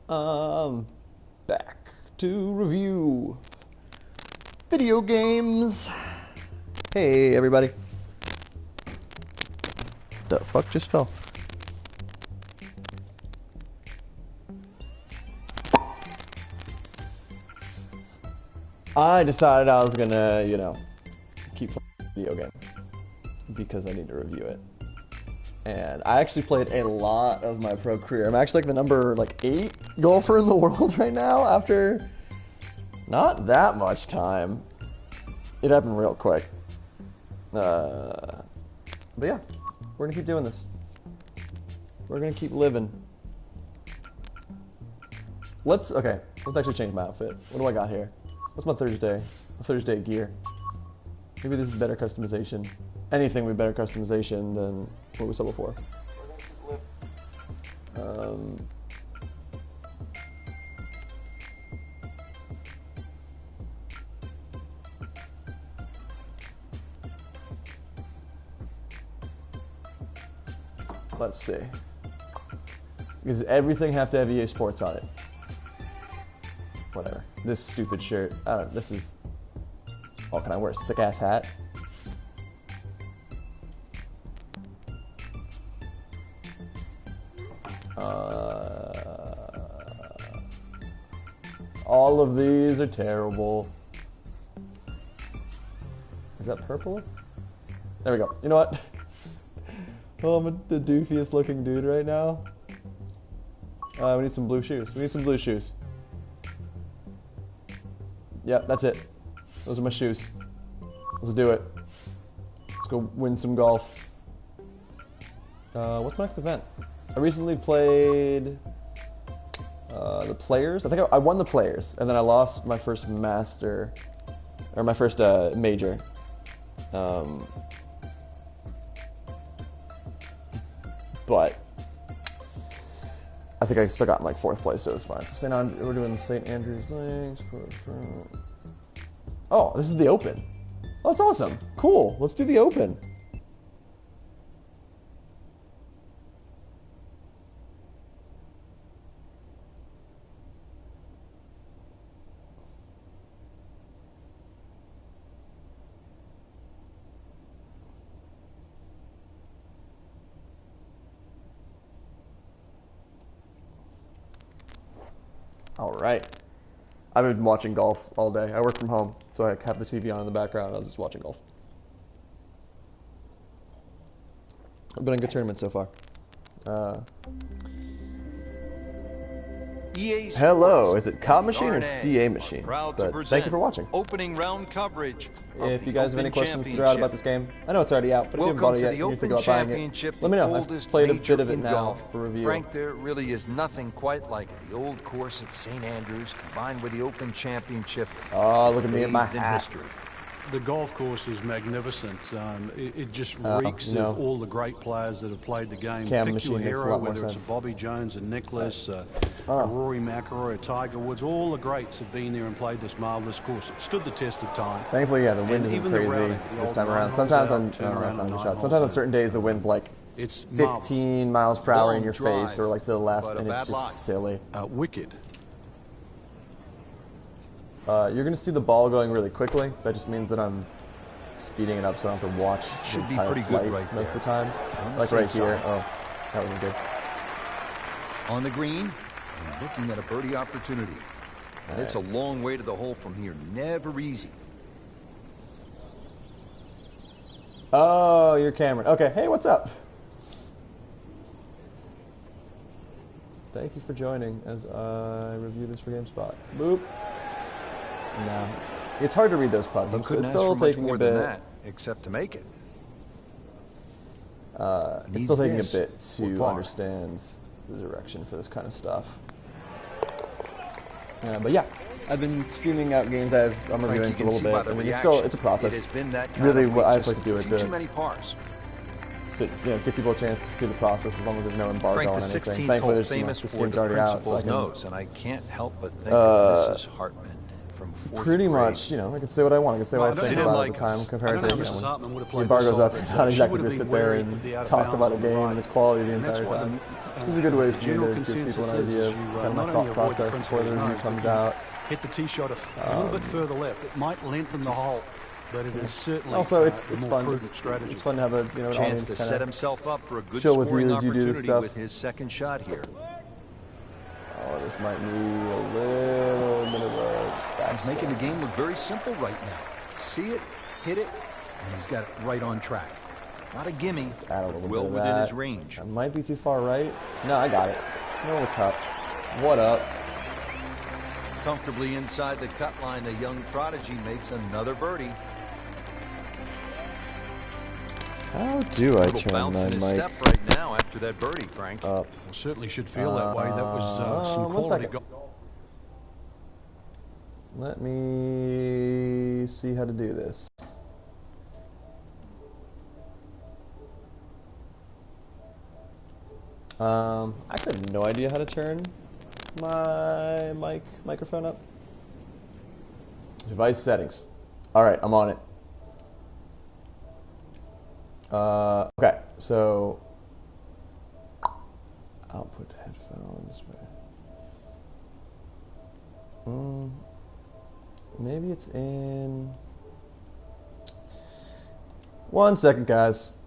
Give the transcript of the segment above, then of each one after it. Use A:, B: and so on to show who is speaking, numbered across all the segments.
A: Back to review video games. Hey, everybody. The fuck just fell? I decided I was gonna, keep playing the video game because I need to review it. And I actually played a lot of my pro career. I'm actually like the number 8 golfer in the world right now after not that much time. It happened real quick. But yeah, we're gonna keep doing this. We're gonna keep living. Let's actually change my outfit. What do I got here? What's my Thursday gear? Maybe this is better customization. Anything with better customization than what we saw before. Let's see. Does everything have to have EA Sports on it? Whatever. This stupid shirt. This is... Oh, can I wear a sick-ass hat? All of these are terrible. Is that purple? There we go. You know what? Oh, I'm the doofiest looking dude right now. We need some blue shoes. Yep, that's it. Those are my shoes. Let's do it. Let's go win some golf. What's my next event? I recently played the Players. I think I won the Players, and then I lost my first master, or my first major. But I think I still got in 4th place, so it was fine. So we're doing St. Andrews Links. Oh, this is the Open. Oh, that's awesome. Cool. Let's do the Open. All right. I've been watching golf all day. I work from home, so I have the TV on in the background. I was just watching golf. I've been in a good tournament so far. Hello, is it COD Machine or CA Machine? But thank you for watching.
B: Opening round coverage.
A: If you guys have any questions to throw out about this game, I know it's already out, but if you haven't bought it yet and you think about buying it, let me know. I've played a bit of it now for review.
B: Frank, there really is nothing quite like it. The old course at St. Andrews combined with the Open Championship.
A: Oh, look at me in my hat.
B: History.
C: The golf course is magnificent. It just reeks of all the great players that have played the game. Pick your hero, whether it's a Bobby Jones, a Nicklaus, a Rory, McIlroy, a Tiger Woods. All the greats have been there and played this marvelous course. It stood the test of time.
A: Thankfully, yeah, the wind isn't crazy this time around. Sometimes on certain days the wind's 15 miles per hour in your face or to the left, and it's just silly.
C: Wicked.
A: You're going to see the ball going really quickly. That just means that I'm speeding it up so I don't have to watch the entire flight most of the time. Right here. Oh, that wasn't good.
B: On the green, and looking at a birdie opportunity. And it's a long way to the hole from here. Never easy.
A: Oh, you're Cameron. Okay, hey, what's up? Thank you for joining as I review this for GameSpot. Boop. No. It's hard to read those putts.
B: I'm
A: still taking a bit.
B: Except to make it.
A: It's still taking a bit to understand the direction for this kind of stuff. But yeah, I've been streaming out games I'm reviewing for a little bit. I mean, it's a process. Really, what I just like to do it to give people a chance to see the process as long as there's no embargo on anything. Thankfully, this game's already out, so I can
B: and I can't help but think of Mrs. Hartman. from fourth
A: pretty
B: grade.
A: much, you know, I can say what I want. I can say what I think about it at the time compared to, you know, when the embargo's up, you're not exactly going to sit there and talk about a game and its quality the entire time. This is a good way for me to give people an idea of kind of my thought process before the review comes out.
C: Hit the tee shot a little bit further left. It might lengthen the hole, but it is certainly
A: also it's fun.
C: Strategy.
A: It's fun to have a an
B: chance
A: audience
B: to
A: kind
B: set
A: of
B: himself up for a good
A: chill with you
B: scoring
A: as you do this
B: opportunity
A: stuff.
B: with his second shot here.
A: Oh, this might need a little bit of a.
B: He's making the game look very simple right now. See it, hit it, and he's got it right on track. Not a gimme, well within his range.
A: That might be too far right. No, I got it. Middle of the cup. What up?
B: Comfortably inside the cut line, the young prodigy makes another birdie.
A: How do I turn my mic
B: step right now after that birdie, Frank?
A: up?
C: Well, certainly should feel that way. That was some quality.
A: Let me see how to do this. I actually have no idea how to turn my microphone up. Device settings. All right, I'm on it. Okay, so output headphones. Maybe it's in. 1 second, guys.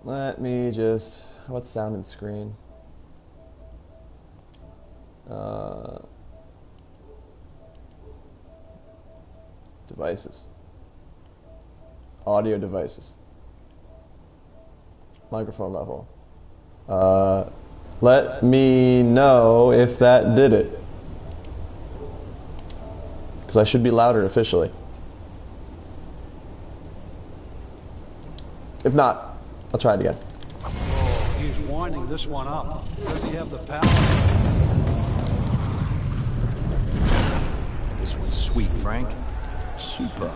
A: Let me just. What's sound and screen? Devices. Audio devices. Microphone level. Let me know if that did it. Because I should be louder officially. If not, I'll try it again.
C: Oh, he's winding this one up. Does he have the power?
B: This one's sweet, Frank.
C: Super.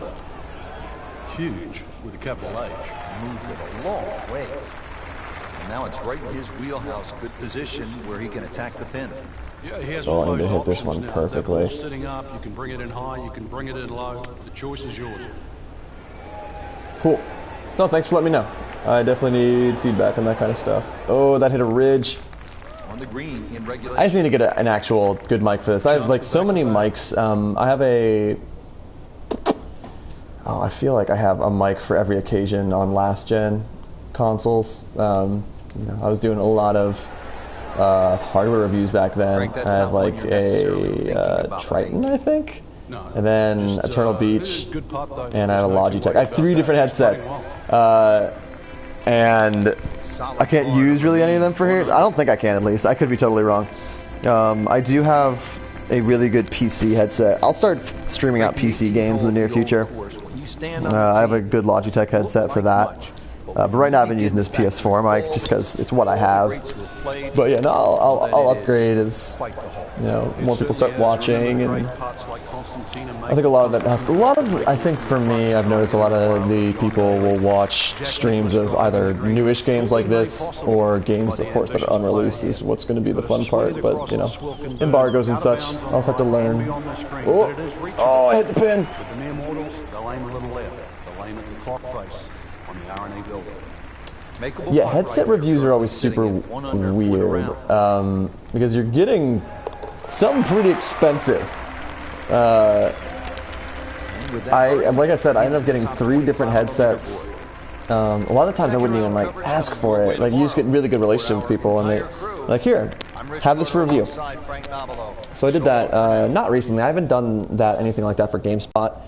C: Huge with a capital H.
B: Moved it a long ways. And now it's right in his wheelhouse. Good position where he can attack the pin.
C: Yeah, he has
A: Oh,
C: all
A: I need
C: those
A: to hit this
C: options
A: one
C: now.
A: perfectly.
C: That ball's sitting up. You can bring it in high. You can bring it in low. The choice is yours.
A: Cool. No, thanks for letting me know. I definitely need feedback on that kind of stuff. Oh, that hit a ridge.
B: On the green in regulation.
A: I just need to get an actual good mic for this. I have like so many mics. I have a. Oh, I feel like I have a mic for every occasion on last gen consoles. You know, I was doing a lot of hardware reviews back then.
B: Frank,
A: I have like a Triton, I think, and then a Turtle Beach, and I have a Logitech. I have 3 different headsets, and I can't use really any of them for here. I don't think I can, at least. I could be totally wrong. I do have a really good PC headset. I'll start streaming out PC games in the near future. I have a good Logitech headset for that. But right now I've been using this PS4 mic just because it's what I have. But yeah, no, I'll upgrade as, you know, more people start watching, and I think a lot of that has I think for me, I've noticed a lot of the people will watch streams of either newish games like this or games, of course, that are unreleased is what's going to be the fun part. But you know, embargoes and such, I'll also have to learn. Oh, I hit the pin.
C: With the mere mortals, they'll aim a little left. They'll aim at the clock face on the R&A building.
A: Yeah, headset reviews are always super weird because you're getting something pretty expensive. Like I said, I ended up getting 3 different headsets. A lot of times I wouldn't even like ask for it. Like you just get really good relationship with people, and they like, here, have this for review. So I did that. Not recently. I haven't done that anything like that for GameSpot.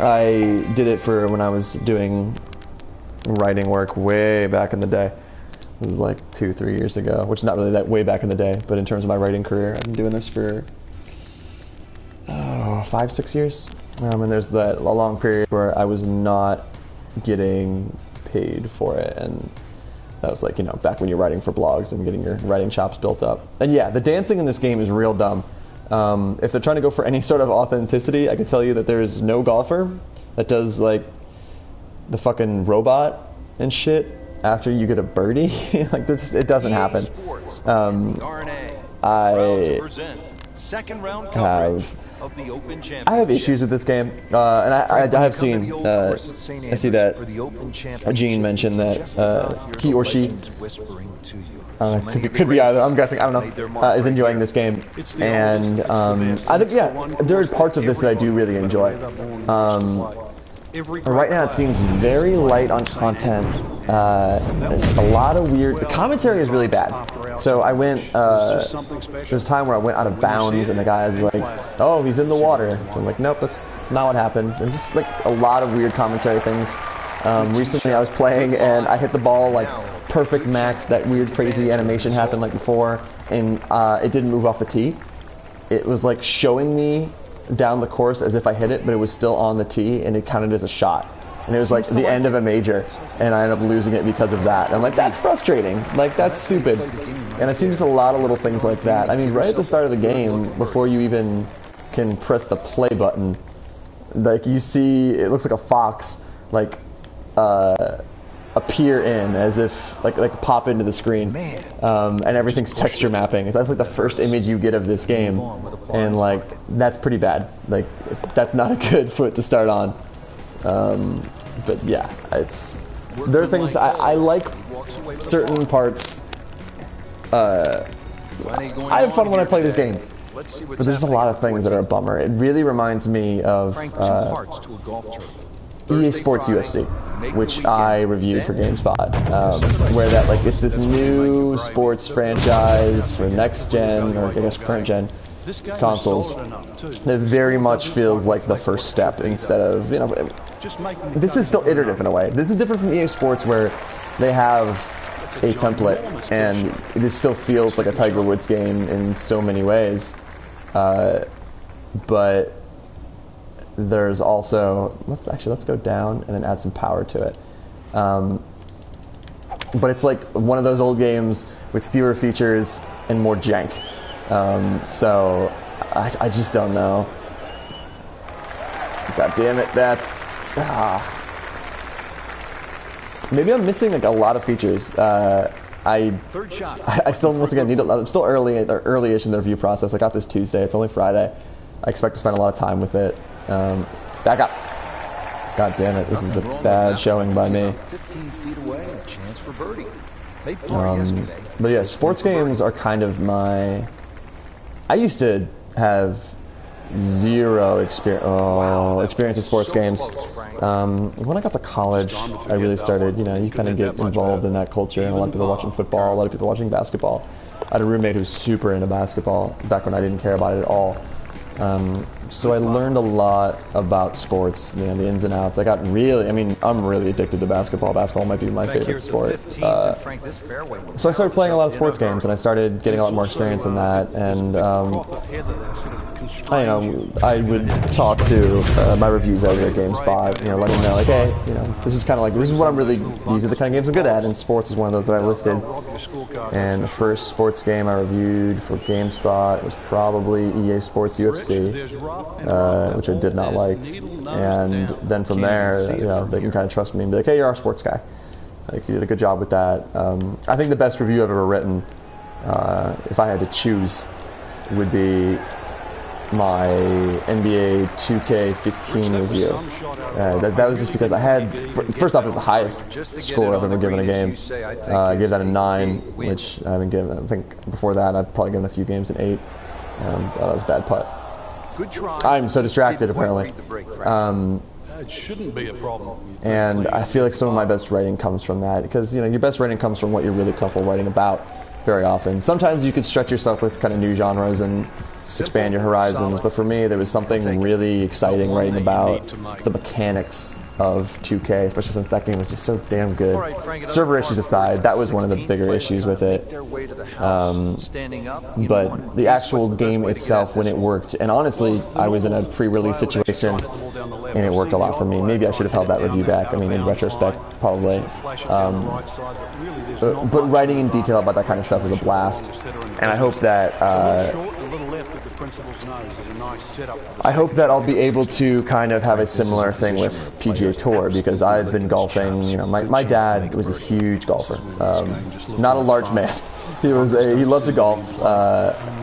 A: I did it for when I was doing writing work way back in the day. It was like 2-3 years ago, which is not really that way back in the day, but in terms of my writing career, I've been doing this for 5-6 years. And there's a long period where I was not getting paid for it, and that was like, you know, back when you're writing for blogs and getting your writing chops built up. And yeah, the dancing in this game is real dumb. If they're trying to go for any sort of authenticity, I can tell you that there is no golfer that does like the fucking robot and shit after you get a birdie. Like this, it doesn't happen. I have issues with this game, and I have seen, I see that Gene mentioned that he or she, could be either, I'm guessing, I don't know, is enjoying this game, and I think, yeah, there are parts of this that I do really enjoy. Right now it seems very light on content. There's a lot of weird, the commentary is really bad. So I went, there's a time where I went out of bounds and the guy's like, oh, he's in the water. So I'm like, nope, that's not what happens. And just like a lot of weird commentary things. Recently I was playing and I hit the ball like perfect max, that weird crazy animation happened like before, and it didn't move off the tee. It was like showing me down the course as if I hit it, but it was still on the tee and it counted as a shot. And it was like the end of a major, and I ended up losing it because of that. And I'm like, that's frustrating. Like, that's stupid. And I've seen just a lot of little things like that. I mean, right at the start of the game, before you even can press the play button, like you see, it looks like a fox, like, appear in as if like pop into the screen, and everything's texture mapping. That's like the first image you get of this game, and like that's pretty bad. Like that's not a good foot to start on. But yeah, there are things I like. Certain parts. I have fun when I play this game, but there's a lot of things that are a bummer. It really reminds me of EA Sports UFC, which I reviewed for GameSpot, where that like it's this new sports franchise for next gen, or I guess current gen consoles that very much feels like the first step instead of, you know, this is still iterative in a way. This is different from EA Sports where they have a template and it still feels like a Tiger Woods game in so many ways, but there's also, let's go down and then add some power to it. But it's like one of those old games with fewer features and more jank. So I just don't know. God damn it, that's maybe I'm missing like a lot of features. I still, once again, I'm still early-ish in the review process. I got this Tuesday. It's only Friday. I expect to spend a lot of time with it. Back up. God damn it, this is a bad showing by me.
B: 15 feet away, a chance for birdie.
A: But yeah, sports games are kind of my... I used to have zero experience in sports games. When I got to college, I really started, you know, you kind of get involved in that culture, and a lot of people watching football, a lot of people watching basketball. I had a roommate who was super into basketball back when I didn't care about it at all. So I learned a lot about sports, you know, the ins and outs. I got really, I mean, I'm really addicted to basketball. Basketball might be my favorite sport. So I started playing a lot of sports games, and I started getting a lot more experience in that. And I would talk to my reviews editor at GameSpot, you know, let him know, like, hey, you know, this is kind of like, this is what I'm really, these are the kind of games I'm good at, and sports is one of those that I listed. And the first sports game I reviewed for GameSpot was probably EA Sports UFC, which I did not like. And then from there, you know, they can kind of trust me and be like, hey, you're our sports guy. Like, you did a good job with that. I think the best review I've ever written, if I had to choose, would be my NBA 2K15 review. That was just because I had, first off, it was the highest score I've ever given a game. I gave that a 9, which I haven't given, I think before that I've probably given a few games an 8. That was a bad putt. I'm so distracted apparently.
C: It shouldn't be a problem.
A: And I feel like some of my best writing comes from that, because, you know, your best writing comes from what you're really comfortable writing about very often. Sometimes you could stretch yourself with kind of new genres and expand your horizons, but for me there was something really exciting writing about the mechanics of 2K, especially since that game was just so damn good. Server issues aside, that was one of the bigger issues with it. But the actual game itself, when it worked, and honestly, I was in a pre-release situation, and it worked a lot for me. Maybe I should have held that review back. I mean, in retrospect, probably. But writing in detail about that kind of stuff is a blast, and I hope that
C: little left of the principal's nose is a nice setup.
A: I hope that I'll be able to kind of have a similar thing with PGA Tour, because I've been golfing. You know, my dad was a huge golfer, not a large man. He loved to golf.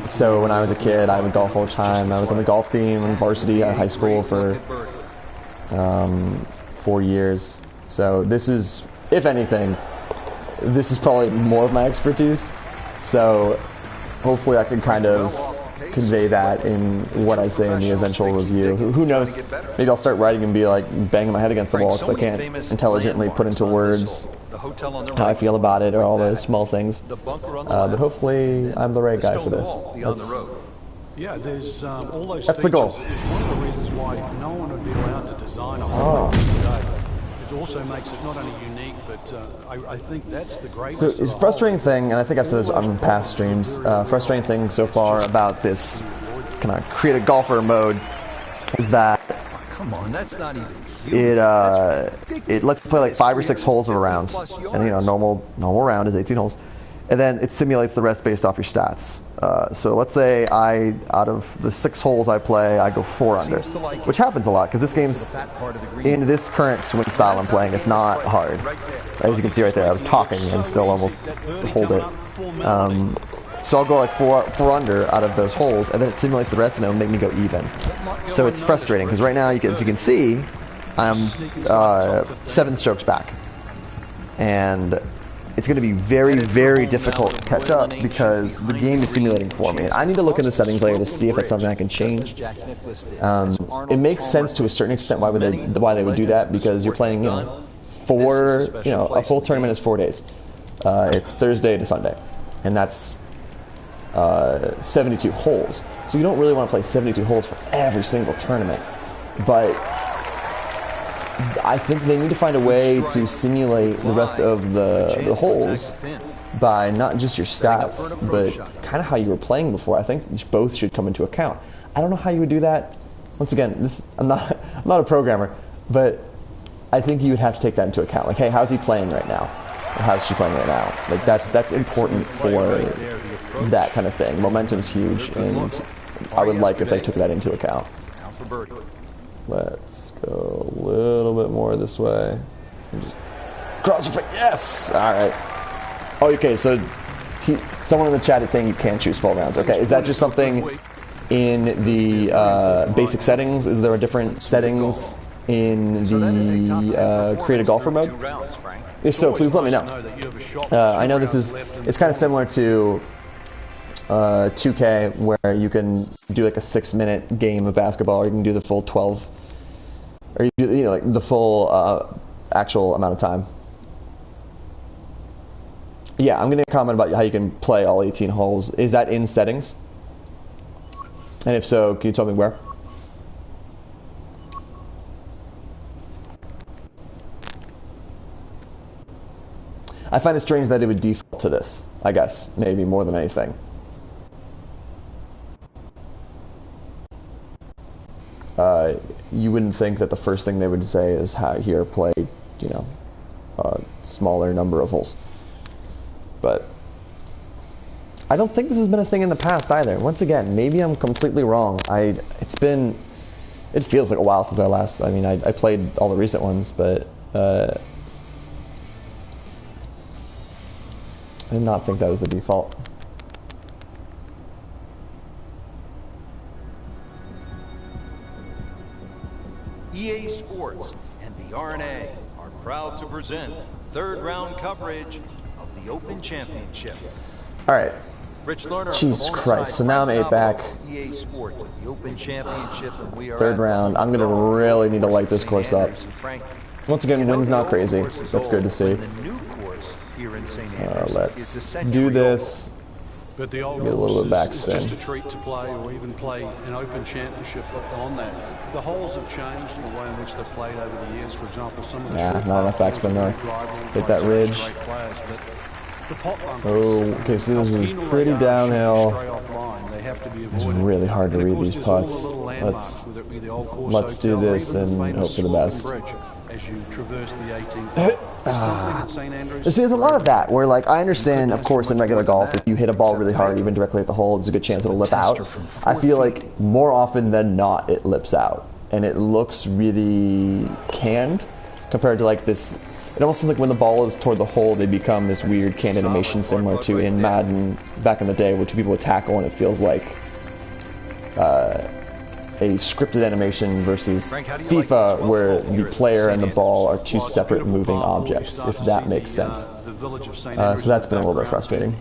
A: So when I was a kid, I would golf all the time. I was on the golf team in varsity at high school for 4 years. So this is, if anything, this is probably more of my expertise. So hopefully I can kind of convey that in what I say in the eventual review. Who knows? Maybe I'll start writing and be like banging my head against the wall because I can't intelligently put into words how I feel about it or all those small things. But hopefully I'm the right guy for this.
C: Yeah, there's all those
A: that's the goal.
C: It's one of the reasons why no one would be allowed to design a hole today. It also makes it not only unique, but I think that's the greatest.
A: So it's a frustrating thing, and I think I've said this on past streams, frustrating thing so far about this kind of create a golfer mode is that
B: come on, that's not even
A: it lets you play like 5 or 6 holes of a round, and you know, normal round is 18 holes, and then it simulates the rest based off your stats. So let's say out of the 6 holes I play, I go 4 under, which happens a lot because this game's in this current swing style I'm playing. It's not hard. As you can see right there, I was talking and still almost hold it. So I'll go like 4 under out of those holes, and then it simulates the rest, and it'll make me go even. So it's frustrating because right now, as you can see, I'm 7 strokes back, and it's going to be very, very difficult to catch up because the game is simulating for me. And I need to look in the settings later to see if it's something I can change. It makes sense to a certain extent why they would do that, because you're playing, you know, a full tournament is 4 days. It's Thursday to Sunday, and that's 72 holes. So you don't really want to play 72 holes for every single tournament, but I think they need to find a way to simulate the rest of the holes by not just your stats, but kind of how you were playing before. I think both should come into account. I don't know how you would do that. Once again, I'm not a programmer, but I think you would have to take that into account. Like, hey, how's he playing right now? Or how's she playing right now? Like, that's important for that kind of thing. Momentum's huge, and I would like if they took that into account. Let's go a little bit more this way. And just cross your face. Yes! Alright. Oh, okay, so someone in the chat is saying you can't choose full rounds. Okay, is that just something in the basic settings? Is there a different settings in the create a golfer mode? If so, please let me know. I know it's kind of similar to 2K, where you can do like a 6-minute game of basketball, or you can do the full 12, or you do, like the full actual amount of time. Yeah, I'm gonna comment about how you can play all 18 holes. Is that in settings? And if so, can you tell me where? I find it strange that it would default to this, I guess, maybe more than anything. You wouldn't think that the first thing they would say is, here, play, a smaller number of holes. But I don't think this has been a thing in the past either. Once again, maybe I'm completely wrong. It feels like a while since I played all the recent ones, but I did not think that was the default.
B: EA Sports and the RNA are proud to present third round coverage of the Open Championship.
A: All right.
B: Rich Lerner,
A: Jesus Christ. So now I'm 8 back.
B: EA Sports at the Open Championship, and we are
A: third round. I'm going to really need to light this course up. Once again, wind's not crazy. That's good to see. Let's do this.
C: But the old
A: get a little bit backspin.
C: Just a treat to play, or even play an Open Championship on that. The holes have changed the way in which they're played over the years. For example, some of the
A: not enough backspin there. Hit that ridge. Oh, okay, so this is pretty downhill. It's really hard to read these putts. Let's do this and hope for the best.
C: as you traverse the 18th.
A: See, there's a lot of that where, like, I understand, of course, in regular golf, if you hit a ball really hard, even directly at the hole, there's a good chance it'll lip out. I feel like more often than not, it lips out, and it looks really canned compared to like this. It almost seems like when the ball is toward the hole, they become this weird canned animation similar to in Madden back in the day, where two people would tackle, and it feels like a scripted animation versus FIFA, where the player and the ball are two separate moving objects, if that makes sense. So that's been a little bit frustrating.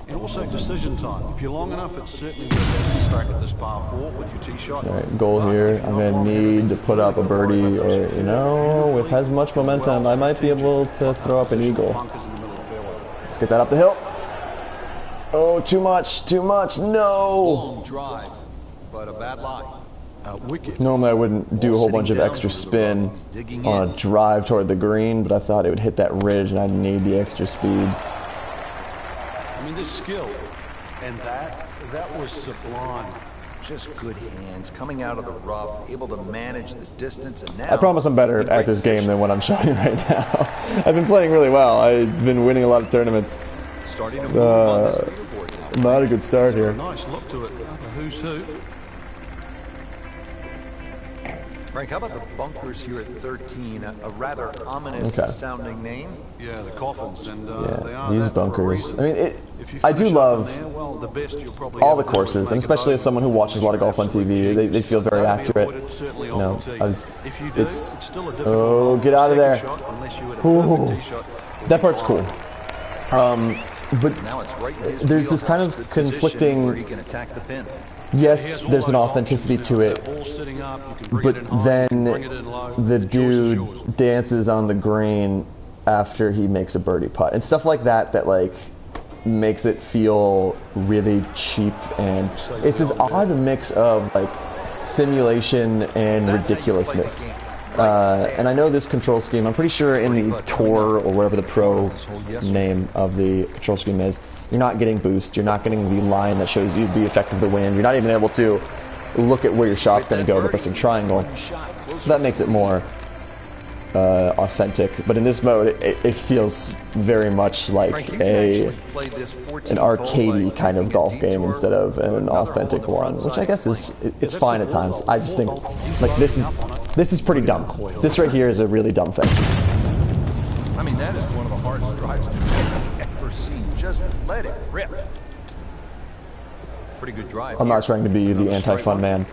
C: And also decision time. If you're long enough, it's certainly worth a crack at this par 4 with your tee shot.
A: All right, goal here. I'm going to need to put up a birdie, or, you know, with as much momentum, I might be able to throw up an eagle. Let's get that up the hill. Oh, too much, no!
B: Long drive, but a bad lie.
A: Normally I wouldn't do a whole bunch of extra spin on a drive toward the green, but I thought it would hit that ridge and I'd need the extra speed.
C: I mean, this skill, and that was sublime.
B: Just good hands, coming out of the rough, able to manage the distance, and now...
A: I promise I'm better at this game than what I'm showing right now. I've been playing really well. I've been winning a lot of tournaments.
B: Starting to move on this leaderboard now.
A: Not a good start here.
C: Nice look to it. Who's who?
B: Frank, how about the bunkers here at 13? A rather ominous sounding name.
C: Yeah, the coffins, and they are
A: these bunkers. I mean, I do love all the courses, and especially as someone who watches a lot of golf on TV, they feel very accurate. You know, oh, get out of there! Ooh, that part's cool. But there's this kind of conflicting. Yes, there's an authenticity to it, but then the dude dances on the green after he makes a birdie putt and stuff like that, that like makes it feel really cheap, and it's this odd mix of like simulation and ridiculousness. And I know this control scheme, I'm pretty sure in the Tour or whatever the pro name of the control scheme is, you're not getting boost, you're not getting the line that shows you the effect of the wind, you're not even able to look at where your shot's going to go, the pressing triangle. So that makes it more authentic. But in this mode, it feels very much like an arcadey kind of golf game instead of an authentic one, which I guess it's fine at times. I just think like this is pretty dumb. This right here is a really dumb thing.
B: I mean, that is one of the hardest drives I've ever seen. Just let it rip. Pretty good drive.
A: I'm not trying to be the anti-fun man.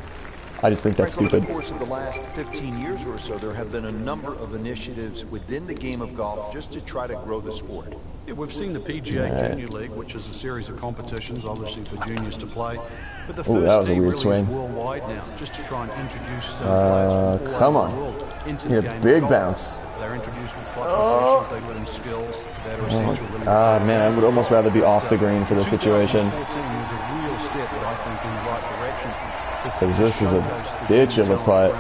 A: I just think that's stupid.
B: Over the course of the last 15 years or so, there have been a number of initiatives within the game of golf just to try to grow the sport.
C: Yeah, we've seen the PGA Junior League, which is a series of competitions, obviously for juniors to play. But the first team really is worldwide now, just to try and introduce players from all over the world into the game.
A: Big bounce.
C: They're introduced with qualifications, they learn skills that are essential.
A: Man, I would almost rather be off the green for this situation.
C: 2014 was a real step, I think, in the right direction.
A: Because this is a bitch of a putt.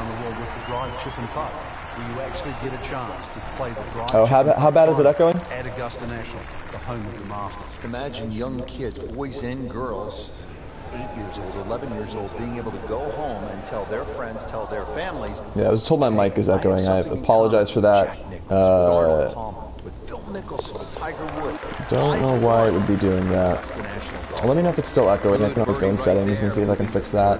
A: Oh, how bad is it echoing?
C: At Augusta National, the home of the Masters.
B: Imagine young kids, boys and girls, 8 years old, 11 years old, being able to go home and tell their friends, tell their families.
A: Yeah, I was told my mic is echoing. I apologize for that. Don't know why it would be doing that. Well, let me know if it's still echoing. I can always go in settings and see if I can fix that.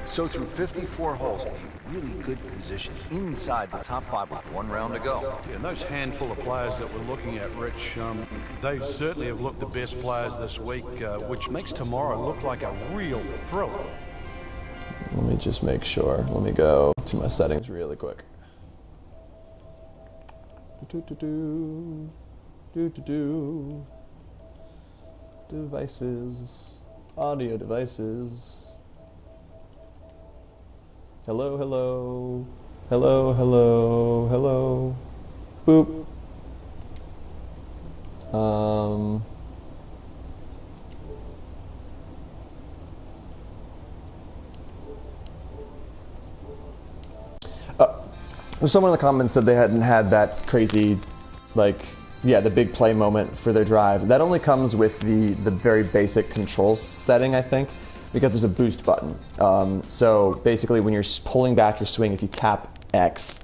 B: So through 54 holes, a really good position inside the top 5 with 1 round to go.
C: Yeah, and those handful of players that we're looking at, Rich, they certainly have looked the best players this week, which makes tomorrow look like a real thriller.
A: Let me just make sure. Let me go to my settings really quick. Devices, audio devices. Hello, hello, hello, hello, hello. Boop. Someone in the comments said they hadn't had that crazy, like, yeah, the big play moment for their drive. That only comes with the very basic control setting, I think. because there's a boost button. So basically when you're pulling back your swing, if you tap X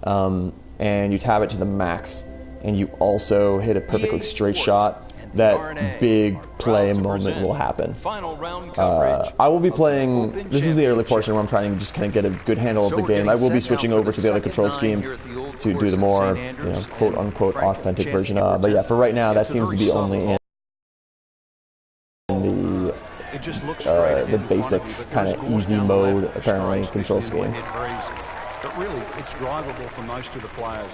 A: and you tap it to the max and you also hit a perfectly straight shot, that big play moment will happen. I will be playing, this is the early portion where I'm trying to just kind of get a good handle of the game. I will be switching over to the other control scheme to do the more, quote unquote authentic version. But yeah, for right now, that seems to be only in the basic kind of easy mode, apparently, control scheme.
C: But really, it's drivable for most of the players.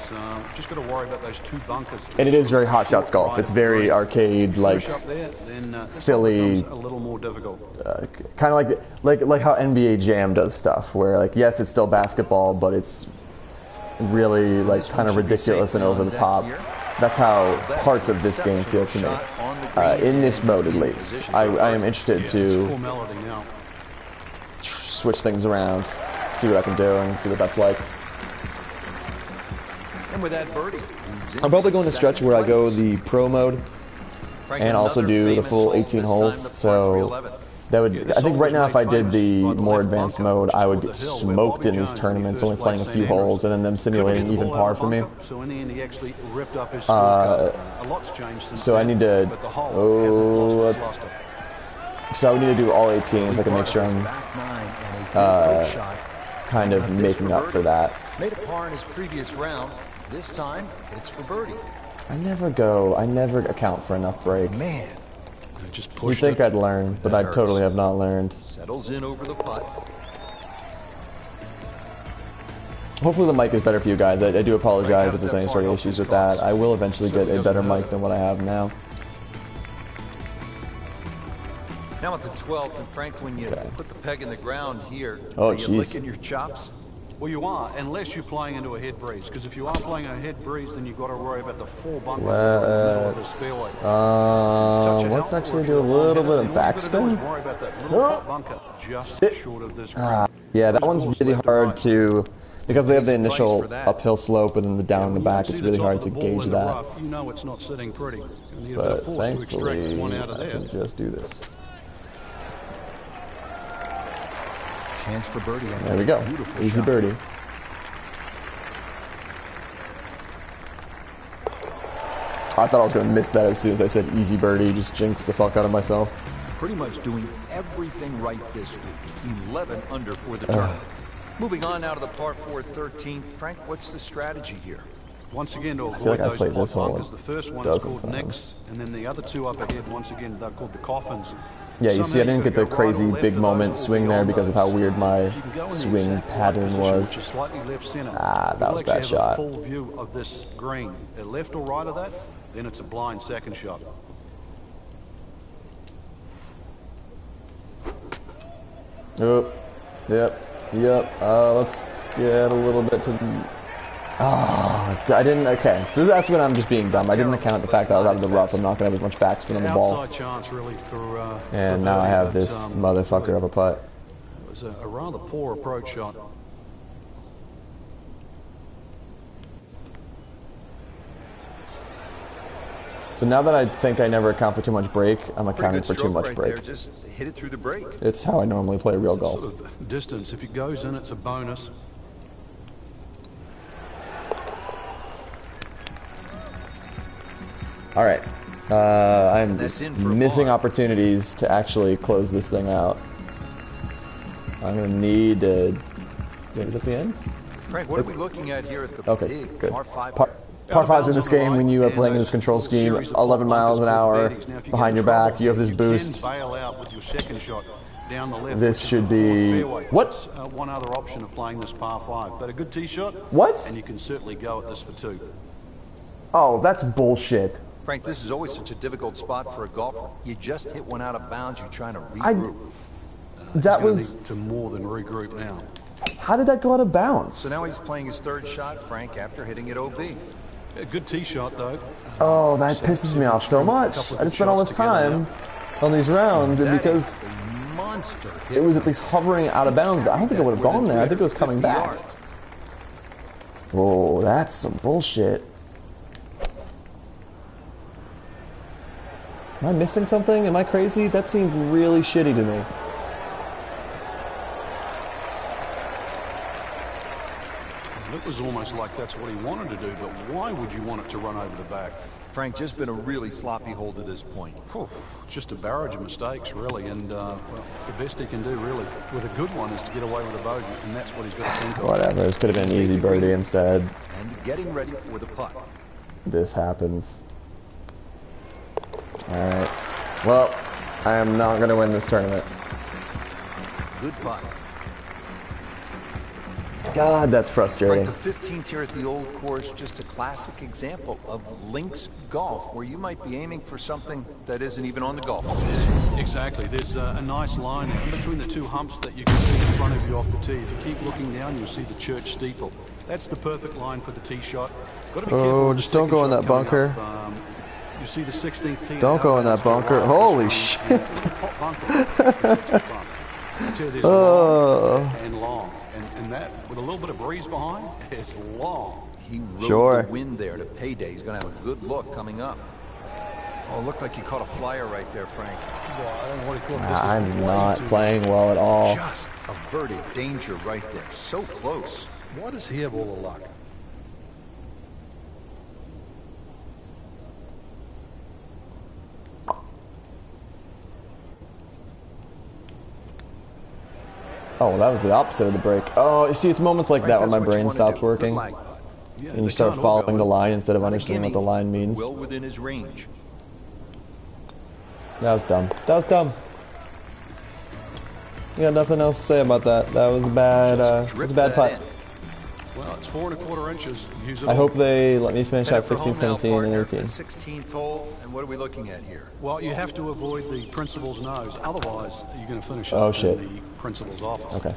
C: Just got to worry about those 2 bunkers.
A: And it is very Hot Shots golf. It's very arcade, like silly,
C: a little more difficult.
A: Kind of like how NBA Jam does stuff, where like yes, it's still basketball, but it's really like kind of ridiculous and over the top. That's how parts of this game feel to me. In this mode, at least, I am interested to switch things around. See what I can do and see what that's like.
B: And with that birdie,
A: I'm probably going to stretch where I go the pro mode and also do the full 18 holes. So that would, I think right now if I did the more advanced mode, I would get smoked in these tournaments, only playing a few holes and then them simulating even par for me. So I need to, so I would need to do all 18s. I can make sure I'm kind of making up for that.
B: Made a par in his previous round. This time, it's for birdie.
A: I never account for enough break.
B: Man,
A: you think I'd learn, but I totally have not learned.
B: Settles in over the putt.
A: Hopefully the mic is better for you guys. I do apologize if there's any sort of issues with that. I will eventually get a better mic than what I have now.
B: Now at the 12th, and Frank, when you put the peg in the ground here,
A: are
B: you licking your chops?
C: Well, you are, unless you're playing into a head breeze. Because if you are playing a head breeze, then you've got to worry about the 4 bunkers in the middle of the fairway.
A: Let's actually do a little bit of backspin.
C: Worry about that little bunker just short of this green.
A: Yeah, that one's really hard to, because they have the initial uphill slope and then the down in the back. It's really hard to gauge that.
C: You know it's not sitting pretty.
A: But thankfully, I can just do this.
B: Chance for birdie.
A: There we go. Easy birdie. I thought I was going to miss that as soon as I said easy birdie. Just jinx the fuck out of myself.
B: Pretty much doing everything right this week. 11 under for the tournament. Moving on now to the par 4 13. Frank, what's the strategy here?
C: Once again, to
A: like
C: avoid those pot bunkers,
A: the
C: first one is called Nicks, and then the other 2 up ahead, once again, they're called the Coffins.
A: Yeah, you see I didn't get the crazy big moment swing there because of how weird my swing pattern was. Ah, that was a bad shot.
C: Full view of this green. Left or right of that, then it's a blind second shot.
A: Oh, yep. Let's get a little bit to the... Ah, I didn't, okay. So that's when I'm just being dumb. I didn't account the fact that I was out of the rough. I'm not going to have as much backspin on the ball. And now I have this motherfucker of a putt.
C: It was a rather poor approach shot.
A: So now that I think I never account for too much break, I'm accounting for too much break.
B: Just hit it through the break.
A: It's how I normally play real golf.
C: Sort of distance. If it goes in, it's a bonus.
A: All right, I'm missing opportunities to actually close this thing out. I'm gonna need to. Is it at the end?
B: Frank, what are we looking at here at the big
A: good.
B: par 5?
A: Par 5s in this game when you are playing in this control scheme, 11 miles an hour behind your back. You have this boost. This should be what?
C: One other option of playing this par 5, but a good tee shot.
A: What?
C: And you can certainly go at this for 2.
A: Oh, that's bullshit.
B: Frank, this is always such a difficult spot for a golfer. You just hit one out of bounds. You're trying to regroup.
A: That was
C: to more than regroup now.
A: How did that go out of bounds?
B: So now he's playing his 3rd shot, Frank, after hitting it OB.
C: A good tee shot, though.
A: Oh, that pisses me off so much. I just spent all this time on these rounds, and because it was at least hovering out of bounds, but I don't think it would have gone there. I think it was coming back. Whoa, that's some bullshit. Am I missing something? Am I crazy? That seemed really shitty to me.
C: was almost like that's what he wanted to do, but why would you want it to run over the back?
B: Frank, just been a really sloppy hole to this point.
C: Whew, just a barrage of mistakes, really, and well, the best he can do, really, with a good one, is to get away with a bogey, and that's what he's got to think of.
A: Whatever, this could have been an easy birdie instead.
B: And getting ready for the putt.
A: This happens. Alright. Well, I am not going to win this tournament.
B: Good putt.
A: God, that's frustrating.
B: Right, the 15th here at the old course, just a classic example of links golf, where you might be aiming for something that isn't even on the golf course.
C: Exactly. There's a nice line in between the two humps that you can see in front of you off the tee. If you keep looking down, you'll see the church steeple. That's the perfect line for the tee shot. Got to be careful.
A: Just don't go in that bunker.
C: You see the 16th tee.
A: Don't go in that bunker. Holy shit.
C: And long. And that, with a little bit of breeze behind, is long.
B: He rode the wind there to payday. He's going to have a good look coming up. Oh, it looked like you caught a flyer right there, Frank.
A: I'm not playing well at all.
B: Just averted danger right there. So close.
C: Why does he have all the luck?
A: Oh, that was the opposite of the break. Oh, you see, it's moments like that when my brain stops working. And you start following the line instead of understanding what the line means.
B: Well within his range.
A: That was dumb. That was dumb. You got nothing else to say about that. That was a bad putt.
C: Well, it's 4 1/4 inches. Use it
A: I hope they let me finish at 16, 17, and 18.
B: 16th hole, and what are we looking at here?
C: Well, you have to avoid the principal's nose. Otherwise, you're going to finish
A: up
C: in the principal's office.
A: Okay.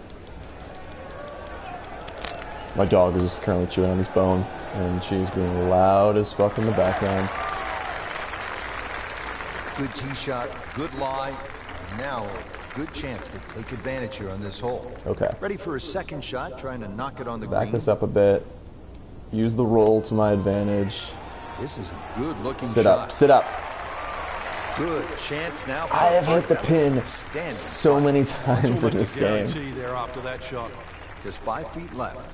A: My dog is currently chewing on his bone, and she's being loud as fuck in the background.
B: Good tee shot, good lie. Now, good chance to take advantage here on this hole.
A: Okay.
B: Ready for a second shot, trying to knock it on the green.
A: Back this up a bit. Use the roll to my advantage.
B: This is a good-looking shot.
A: Sit up. Sit up.
B: Good chance now.
A: I have hit the pin so many times in this game.
C: There after that shot.
B: Just 5 feet left.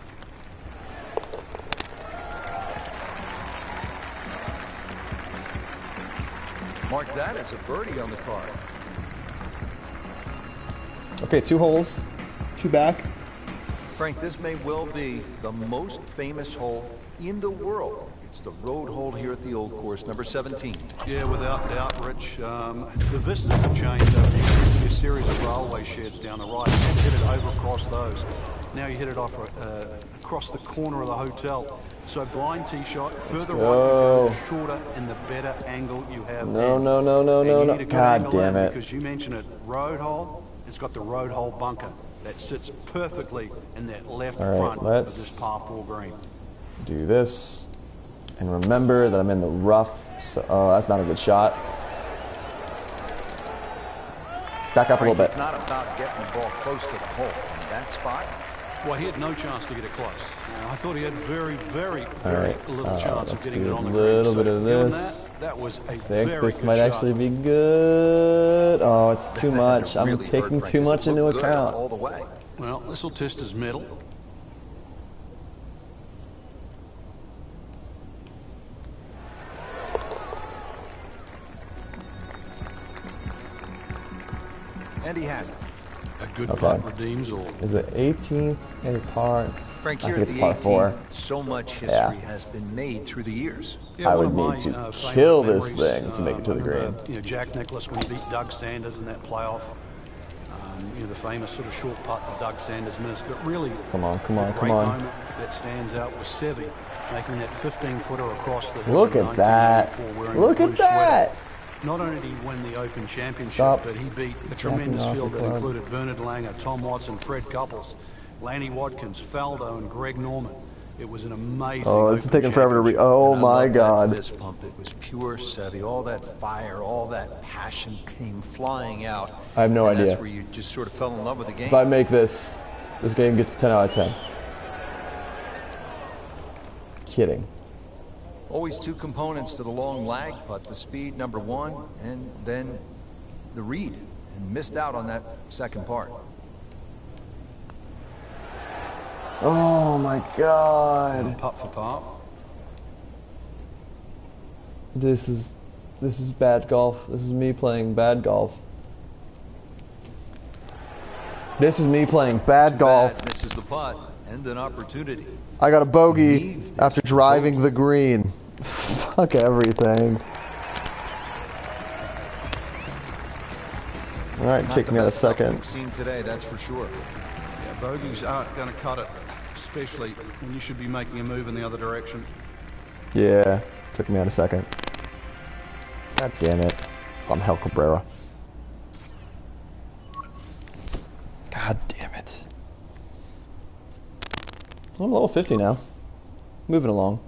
B: Mark that as a birdie on the card.
A: Okay, 2 holes, 2 back.
B: Frank, this may well be the most famous hole in the world. It's the road hole here at the old course, number 17.
C: Yeah, without doubt, Rich. The vistas have changed. There used to be a series of railway sheds down the right. You had to hit it over across those. Now you hit it off across the corner of the hotel. So blind tee shot, further right you go, the shorter and the better angle you have.
A: No. God damn it.
C: Because you mentioned it, road hole, it's got the road hole bunker that sits perfectly in that left front of this par 4 green.
A: Do this. And remember that I'm in the rough. So, oh, that's not a good shot. Back up a little bit.
B: It's not about getting the ball close to the hole. From that spot,
C: well, he had no chance to get it close. I thought he had very little chance of getting it on the green.
A: A little bit of this.
C: That was a
A: I think this might actually be good. Oh, it's too much. I'm taking too much into account.
B: All the way.
C: Well, this will test his mettle.
B: And he has it.
C: A good putt redeems all.
A: Is it 18th a par?
B: Frank, here
A: I think
B: at
A: it's
B: the
A: par 4.
B: 18th, so much history has been made through the years.
A: I would need to kill this thing to make it to the green.
C: You know, Jack Nicklaus when he beat Doug Sanders in that playoff. You know, the famous sort of short putt that Doug Sanders missed. But really,
A: come on.
C: The great moment that stands out was Seve making that 15-footer across the hill.
A: Look at that. Look at that.
C: Not only did he win the Open Championship, but he beat a tremendous field that included Bernard Langer, Tom Watson, Fred Couples, Lanny Watkins, Faldo, and Greg Norman. It was an amazing.
A: Oh, this is taking forever to read. Oh my God!
B: Fist pump. It was pure Seve. All that fire, all that passion came flying out.
A: I have no idea.
B: That's where you just sort of fell in love with the game.
A: If I make this game gets a 10 out of 10. Kidding.
B: Always 2 components to the long lag putt: the speed, number 1, and then the read. And missed out on that second part.
A: Oh my God.
C: Putt for par.
A: This is bad golf. This is me playing bad golf. This is me playing bad golf.
B: Misses the putt and an opportunity.
A: I got a bogey after driving the green. Fuck everything. All right, take me out a second.
B: We've seen today, that's for sure.
C: Yeah, bogeys aren't going to cut it, especially when you should be making a move in the other direction.
A: Yeah, took me out a second. God damn it. Angel Cabrera. God damn it. I'm level 50 now. Moving along.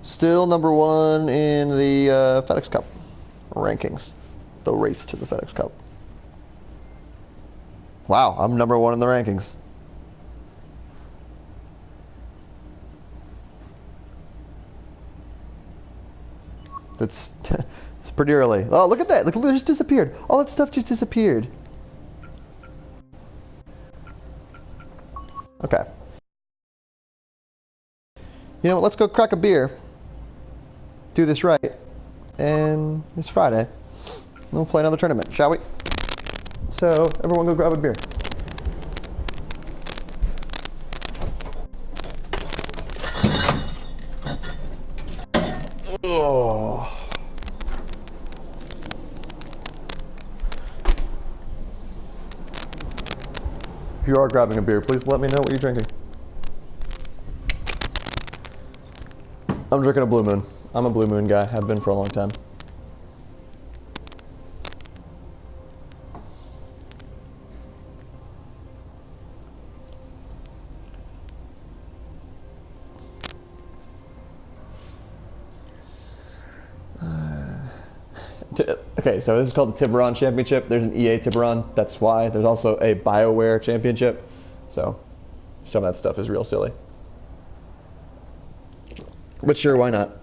A: Still number one in the FedEx Cup rankings. The race to the FedEx Cup. Wow, I'm number one in the rankings. It's pretty early. Oh, look at that. Look, it just disappeared. All that stuff just disappeared. Okay. You know what? Let's go crack a beer. Do this right. And it's Friday. We'll play another tournament, shall we? So, everyone go grab a beer. Oh. If you are grabbing a beer, please let me know what you're drinking. I'm drinking a Blue Moon. I'm a Blue Moon guy. Have been for a long time. Okay, so this is called the Tiburon Championship. There's an EA Tiburon, that's why. There's also a BioWare Championship. So, some of that stuff is real silly. But sure, why not?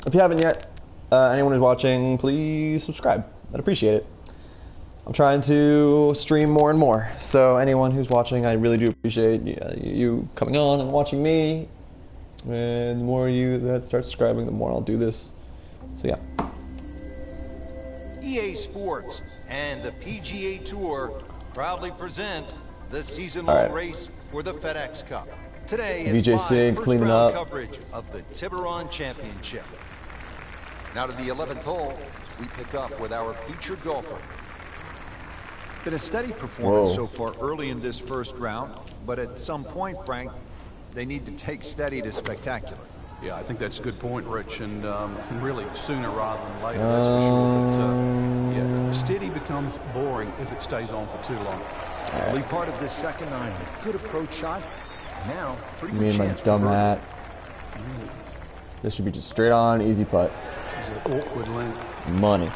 A: If you haven't yet, anyone who's watching, please subscribe. I'd appreciate it. I'm trying to stream more and more, so anyone who's watching, I really do appreciate you coming on and watching me. And the more you that start subscribing, the more I'll do this. So yeah.
B: EA Sports and the PGA Tour proudly present the season-long race for the FedEx Cup. Today it's live first-round coverage of the Tiburon Championship. Now to the 11th hole, we pick up with our featured golfer. Been a steady performance so far early in this first round, but at some point, Frank, they need to take steady to spectacular.
C: Yeah, I think that's a good point, Rich, and really sooner rather than later, that's for sure. But yeah, steady becomes boring if it stays on for too long.
B: Early part of this second nine, a good approach shot. Now, pretty good
A: chance. Me and my dumb hat. This should be just straight on, easy putt.
C: This is an awkward length.
A: Money.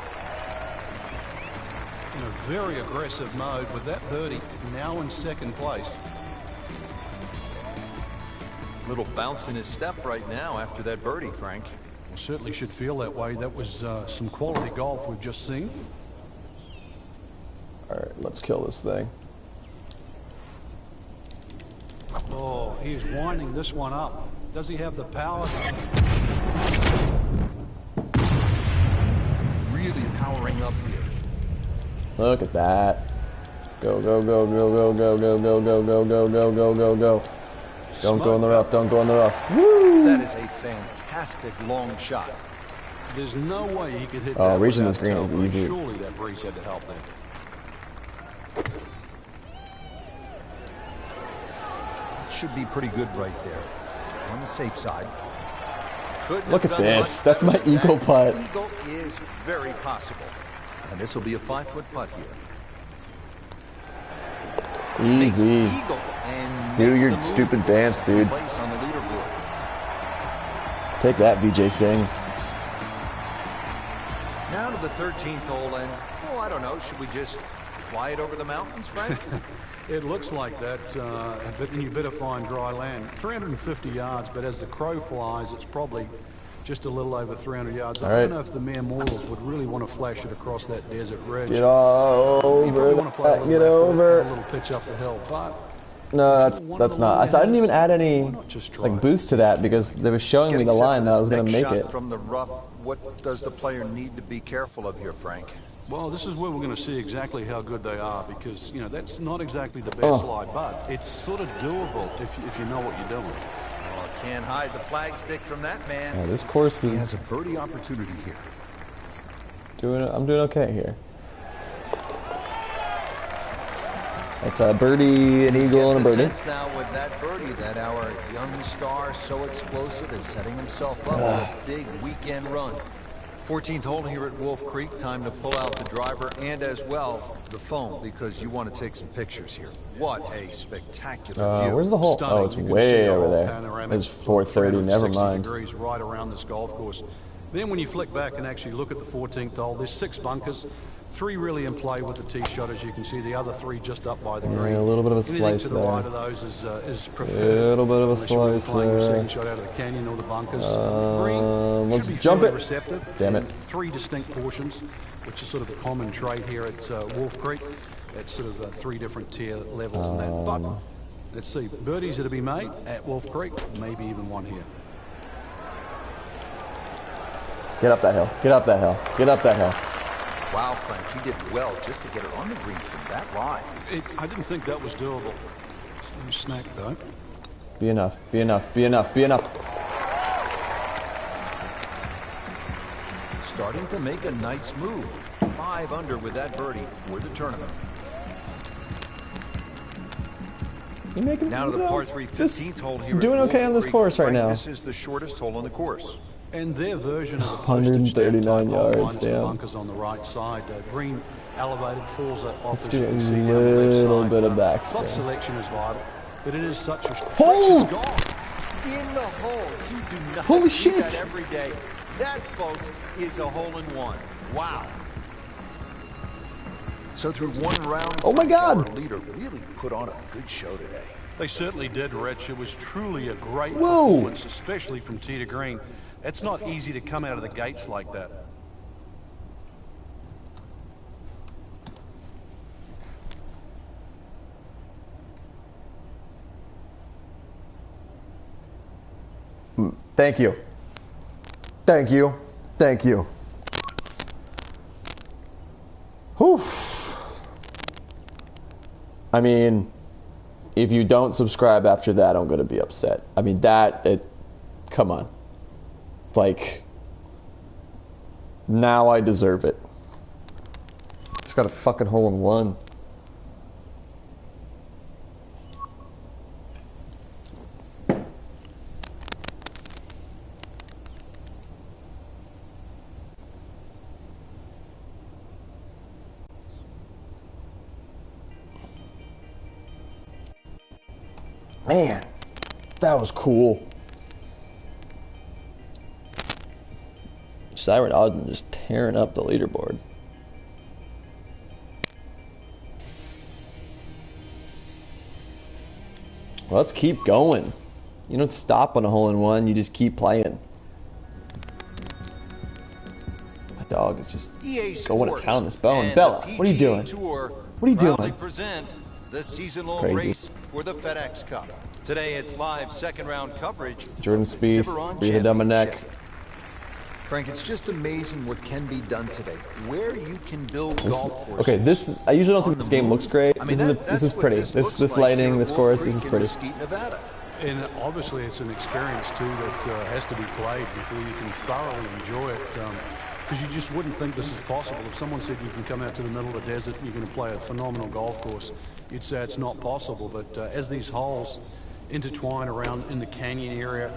C: In a very aggressive mode with that birdie now in second place.
B: Little bounce in his step right now after that birdie, Frank.
C: Well, certainly should feel that way. That was some quality golf we've just seen.
A: All right, let's kill this thing.
C: Oh, he is winding this one up. Does he have the power?
B: Really powering up here.
A: Look at that. Go, go, go, go, go, go, go, go, go, go, go, go, go, go, go. Don't go in the rough, don't go in the rough.
B: Woo! That is a fantastic long shot.
C: There's no way he could hit that.
A: Oh, reaching this green is easy.
C: Surely that breeze had to help there.
B: should be pretty good right there. On the safe side.
A: Look at this. That's my eagle putt.
B: Eagle is very possible. And this will be a 5-foot putt here.
A: Easy. Do your stupid dance, dude. Take that, VJ Singh.
B: Now to the 13th hole, and, oh, I don't know, should we just fly it over the mountains, Frank?
C: It looks like that, but then you better find dry land. 350 yards, but as the crow flies, it's probably just a little over 300 yards. I don't know if the mere mortals would really want to flash it across that desert ridge.
A: Get over that. Get over.
C: A little pitch up the hill, but
A: no, that's not. So I didn't even add any like boost to that because they were showing me the line that I was going to make it.
B: From the rough, what does the player need to be careful of here, Frank?
C: Well, this is where we're going to see exactly how good they are because, you know, that's not exactly the best slide, but it's sort of doable if you know what you're doing.
B: Oh, can't hide the flag stick from that man.
A: Yeah, this course is...
B: He has a birdie opportunity here.
A: I'm doing okay here. It's a birdie, an eagle, and a birdie.
B: Now with that birdie that our young star, so explosive, is setting himself up for a big weekend run. 14th hole here at Wolf Creek. Time to pull out the driver and as well the phone because you want to take some pictures here. What a spectacular view.
A: Where's the hole?
C: Stunning.
A: Oh, it's way over there. It's 430. Never mind.
C: Degrees right around this golf course. Then when you flick back and actually look at the 14th hole, there's 6 bunkers. 3 really in play with the tee shot, as you can see. The other 3 just up by the green.
A: A little bit of a slice
C: to the
A: there.
C: right of those is preferred.
A: A little bit of a slice there.
C: Second shot out of the canyon or the bunkers.
A: Let's jump it.
C: Receptive.
A: Damn it.
C: 3 distinct portions, which is sort of the common trait here at Wolf Creek. That's sort of 3 different tier levels in that. But let's see, birdies that to be made at Wolf Creek, maybe even one here.
A: Get up that hill. Get up that hill. Get up that hill.
B: Wow, Frank, he did well just to get it on the green from that line.
C: I didn't think that was doable. Some snack, though.
A: Be enough. Be enough. Be enough. Be enough.
B: Starting to make a nice move. 5 under with that birdie for the tournament.
A: You making
B: now to the par 3 15th hole here.
A: Doing okay on this course right now.
B: This is the shortest hole on the course.
C: And their version of the
A: 139 yards, damn.
C: Bunkers on the right side. Green elevated, falls off.
A: Let's do a little bit of backspin.
C: Club selection is vital, but it is such a...
A: Hole!
B: In the hole. You do not
A: Holy
B: see
A: shit.
B: that every day. That, folks, is a hole-in-one. Wow. So through one round,
A: oh my God,
B: our leader really put on a good show today.
C: They certainly did, Rich. It was truly a great performance, especially from tee to green. It's not easy to come out of the gates like that.
A: Thank you. Thank you. Thank you. Whew. I mean, if you don't subscribe after that, I'm going to be upset. I mean, come on. Like, now I deserve it. Just got a fucking hole-in-one. Man, that was cool. Siren Ogden just tearing up the leaderboard. Well, let's keep going. You don't stop on a hole-in-one, you just keep playing. My dog is just going to town this bone. Bella, what are you doing? What are you doing?
B: Present the season-long race for the FedEx Cup. Today it's live second-round coverage.
A: Jordan Spieth, Rita Domenech.
B: Frank, it's just amazing what can be done today. Where you can build golf courses.
A: Okay, I usually don't think this game looks great. I mean, this is pretty. This lighting, this course, this is pretty.
C: And obviously, it's an experience too that has to be played before you can thoroughly enjoy it. Because you just wouldn't think this is possible. If someone said you can come out to the middle of the desert and you're going to play a phenomenal golf course, you'd say it's not possible. But as these holes intertwine around in the canyon area.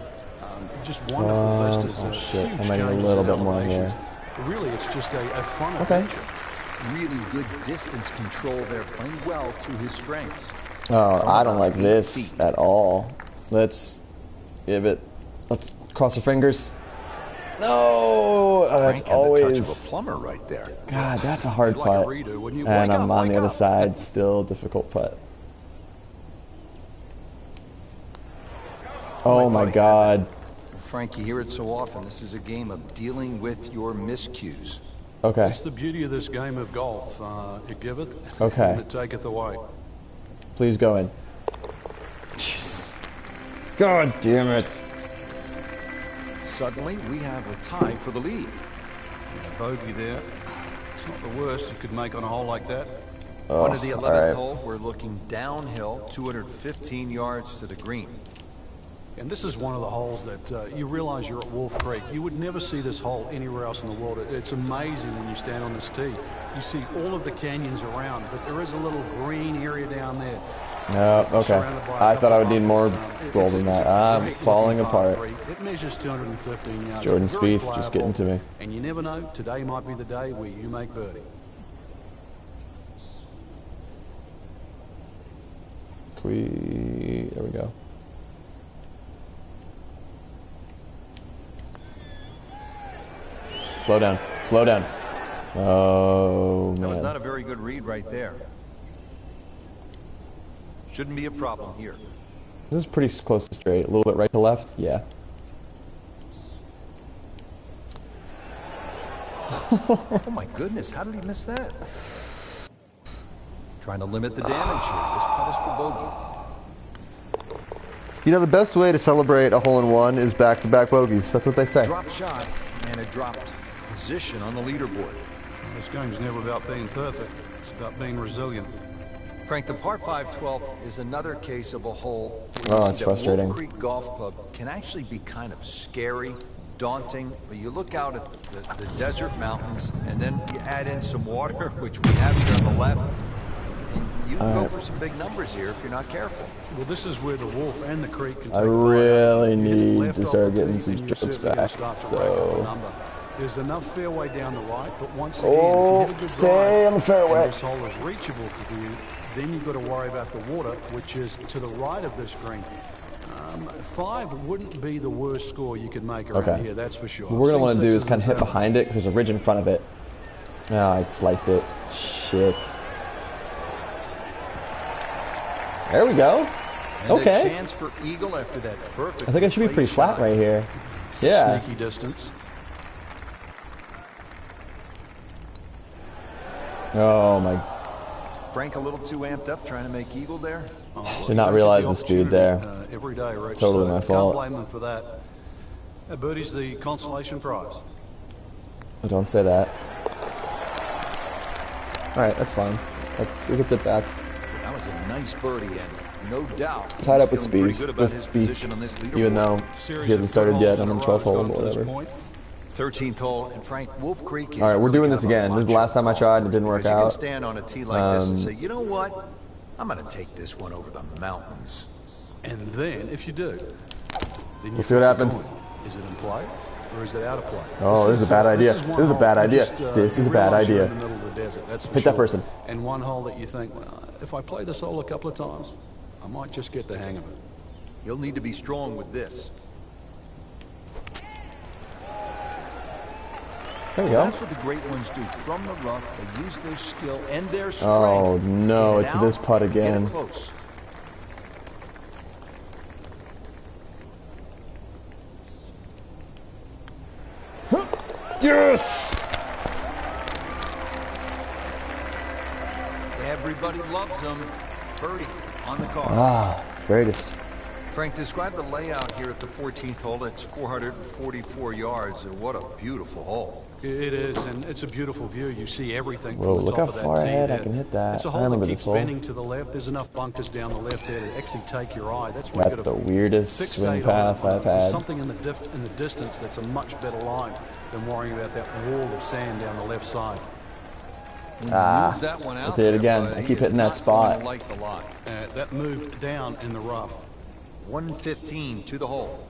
C: Just wonderful vistas.
A: Oh shit, I might need a little bit more here.
C: Really, it's just a fun adventure.
B: Really good distance control there, playing well to his strengths.
A: Oh, I don't like this at all. Let's give it. Let's cross our fingers. No, that's always
B: the touch of a plumber right there.
A: God, that's a hard putt. And I'm on the other side, still difficult putt. Oh my God.
B: Frank, you hear it so often. This is a game of dealing with your miscues.
A: Okay.
C: It's the beauty of this game of golf. It giveth,
A: okay,
C: and it taketh away.
A: Please go in. Jeez. God damn it.
B: Suddenly, we have a tie for the lead.
C: Bogey there. It's not the worst you could make on a hole like that.
A: Oh,
B: On to the 11th hole, we're looking downhill, 215 yards to the green.
C: And this is one of the holes that you realize you're at Wolf Creek. You would never see this hole anywhere else in the world. It's amazing when you stand on this tee. You see all of the canyons around, but there is a little green area down there.
A: No, okay. I thought I would need more goal than that. I'm falling apart.
C: It measures 215 yards.
A: It's Jordan Spieth just getting to me.
C: And you never know, today might be the day where you make birdie.
A: There we go. Slow down. Slow down. Oh, man.
B: That was not a very good read right there. Shouldn't be a problem here.
A: This is pretty close to straight. A little bit right to left. Yeah.
B: Oh my goodness, how did he miss that? Trying to limit the damage here. This putt is for bogey.
A: You know, the best way to celebrate a hole-in-one is back-to-back bogeys. That's what they say.
B: Drop shot and a dropped position on the leaderboard.
C: This game's never about being perfect. It's about being resilient.
B: Frank, the par 5 12th is another case of a hole
A: where it's frustrating.
B: Wolf Creek Golf Club can actually be kind of scary, daunting. But you look out at the desert mountains, and then you add in some water, which we have here on the left. And you can go for some big numbers here if you're not careful.
C: Well, this is where the Wolf and the Creek can take
A: I really need to start getting some strokes back. So.
C: There's enough fairway down the right, but once again, if you hit a good
A: stay on the fairway.
C: And this hole is reachable for you, then you've got to worry about the water, which is to the right of this green. 5 wouldn't be the worst score you could make around here, that's for sure.
A: What we're going to want to do is kind of hit behind it, because there's a ridge in front of it. Oh, I sliced it. Shit. There we go.
B: And
A: okay.
B: A chance for eagle after that perfect.
A: I think I should be pretty flat right here. Yeah.
C: Sneaky distance.
A: Oh my.
B: Frank a little too amped up trying to make eagle there.
A: Did not realize the speed there.
C: Every day, Rich.
A: Totally my fault.
C: Can't blame them for that. Birdie's the consolation prize.
A: Don't say that. All right, that's fine. We can sit back.
B: That was a nice birdie, and no doubt
A: tied up with Spieth, even though he hasn't started yet. I'm on 12th hole or whatever.
B: 13th hole, and Frank, Wolf Creek is
A: all right, we're
B: really
A: doing this again. This is the last time I tried and it didn't work out.
B: You can stand on a tee like this and say, you know what? I'm going to take this one over the mountains.
C: And then, if you do, then
A: we'll see what happens.
C: Is it in play or is it out of play?
A: Oh, this is a bad idea. This is a bad idea. This is a bad idea. Hit that person.
C: And one hole that you think, well, if I play this hole a couple of times, I might just get the hang of it.
B: You'll need to be strong with this.
A: There we go.
B: That's what the great ones do. From the rough, they use their skill and their strength.
A: Oh no, it's this putt again.
B: Close.
A: Yes!
B: Everybody loves them. Birdie on the card.
A: Ah, greatest.
B: Frank, describe the layout here at the 14th hole. It's 444 yards, and what a beautiful hole.
C: It is, and it's a beautiful view. You see everything
A: Whoa,
C: from the
A: look
C: top
A: how
C: of that
A: far
C: tee
A: ahead
C: there.
A: I can hit that.
C: It's a
A: I
C: hole
A: remember
C: that
A: this
C: keeps
A: hole.
C: bending to the left. There's enough bunkers down the left there to actually take your eye. That's why
A: That's the weirdest swing path I've had.
C: Something in the distance that's a much better line than worrying about that wall of sand down the left side.
A: Ah,
B: that one out
A: I did it again. I keep hitting that spot.
C: That moved down in the rough.
B: 115 to the hole.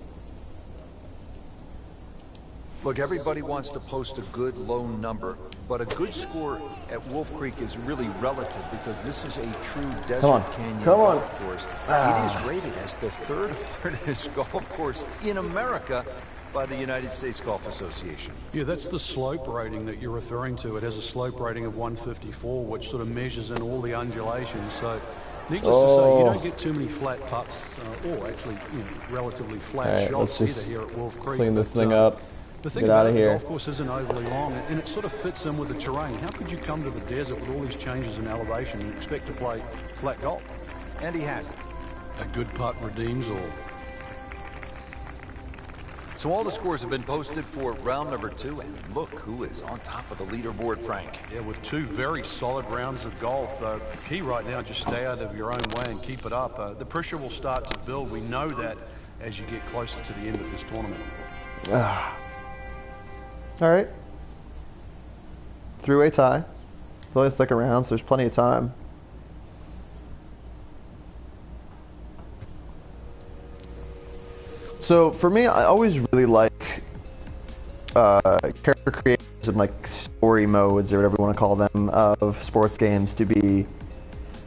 B: Look, everybody wants to post a good low number, but a good score at Wolf Creek is really relative because this is a true desert canyon golf course. It is rated as the 3rd hardest golf course in America by the United States Golf Association.
C: Yeah, that's the slope rating that you're referring to. It has a slope rating of 154, which sort of measures in all the undulations. So, needless to say, you don't get too many flat putts, or actually, relatively flat shots either here at Wolf Creek.
A: Clean this thing up.
C: The thing about the golf course isn't overly long, and it sort of fits in with the terrain. How could you come to the desert with all these changes in elevation and expect to play flat golf?
B: And he has it.
C: A good putt redeems all.
B: So all the scores have been posted for round number 2, and look who is on top of the leaderboard, Frank.
C: Yeah, with 2 very solid rounds of golf. The key right now, just stay out of your own way and keep it up. The pressure will start to build. We know that as you get closer to the end of this tournament.
A: All right. 3-way tie. It's only the second round, so there's plenty of time. So for me, I always really like character creators and like story modes or whatever you want to call them of sports games to be.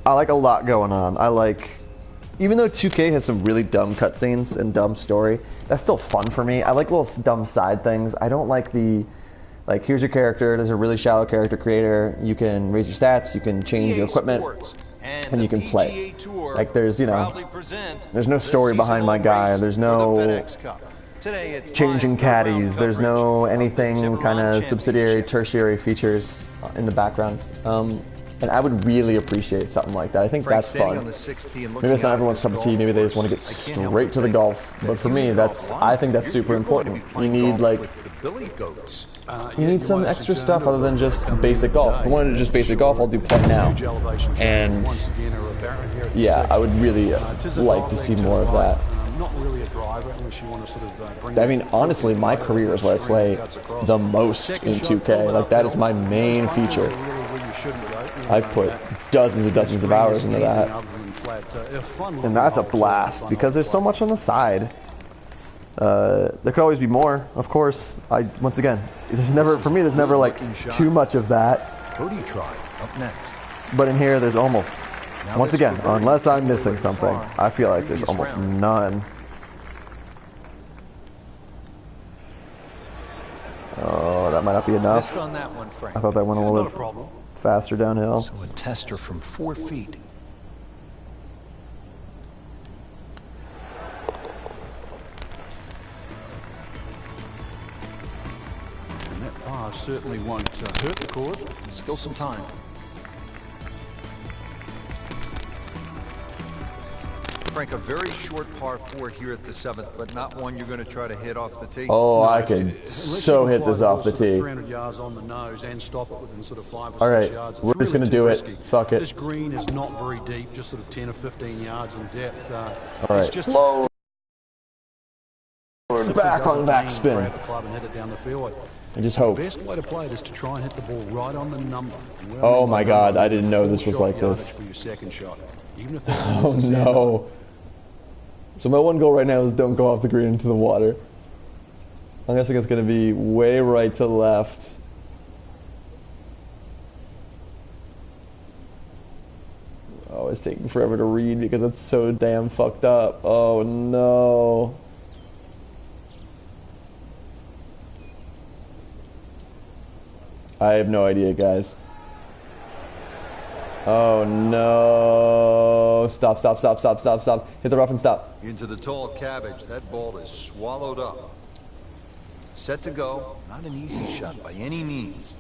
A: I like a lot going on. I like, even though 2K has some really dumb cutscenes and dumb story, that's still fun for me. I like little dumb side things. I don't like the, like, here's your character, there's a really shallow character creator, you can raise your stats, you can change your equipment, and you can play. Like, there's, there's no story behind my guy, there's no changing caddies, there's no anything kind of subsidiary, tertiary features in the background. And I would really appreciate something like that. I think that's fun. Maybe it's not everyone's cup of tea. Maybe they just want to get straight to the golf. But for me, I think that's super important. You need you need some extra stuff other than just basic golf. If I wanted to just basic golf, I'll do play now. And yeah, I would really like to see more of that.
C: Not really a driver unless you want to sort of bring.
A: I mean, honestly, my career is where I play the most in 2K. Like, that is my main feature. I've put dozens of hours into that. And that's a blast because there's so much on the side. There could always be more, of course. Once again, there's never like too much of that.
B: Birdie try up next.
A: But in here, there's almost, once again, unless I'm missing something, I feel like there's almost none. Oh, that might not be enough. I thought that went a little bit faster downhill.
B: So a tester from 4 feet.
C: And that par certainly won't hurt the course.
B: Still some time. Frank, a very short par 4 here at the 7th, but not one you're going to try to hit off the tee.
A: Oh, I can so hit this off the tee.
C: 300 yards on the nose and stop it within sort of 5 or 6
A: All right,
C: yards.
A: we're just going to do it. Fuck it.
C: This green is not very deep, just sort of 10 or 15 yards in depth.
A: All right, just low. Back on backspin.
C: Grab the club and hit it down the fairway.
A: And just hope.
C: The best way to play it is to try and hit the ball right on the number.
A: Oh my God, I didn't know this was like this.
C: For your second shot.
A: Oh no. So my one goal right now is don't go off the green into the water. I'm guessing it's going to be way right to left. Oh, it's taking forever to read because it's so damn fucked up. Oh no. I have no idea, guys. Oh no. Stop. Hit the rough and stop.
B: Into the tall cabbage. That ball is swallowed up. Set to go. Not an easy shot by any means.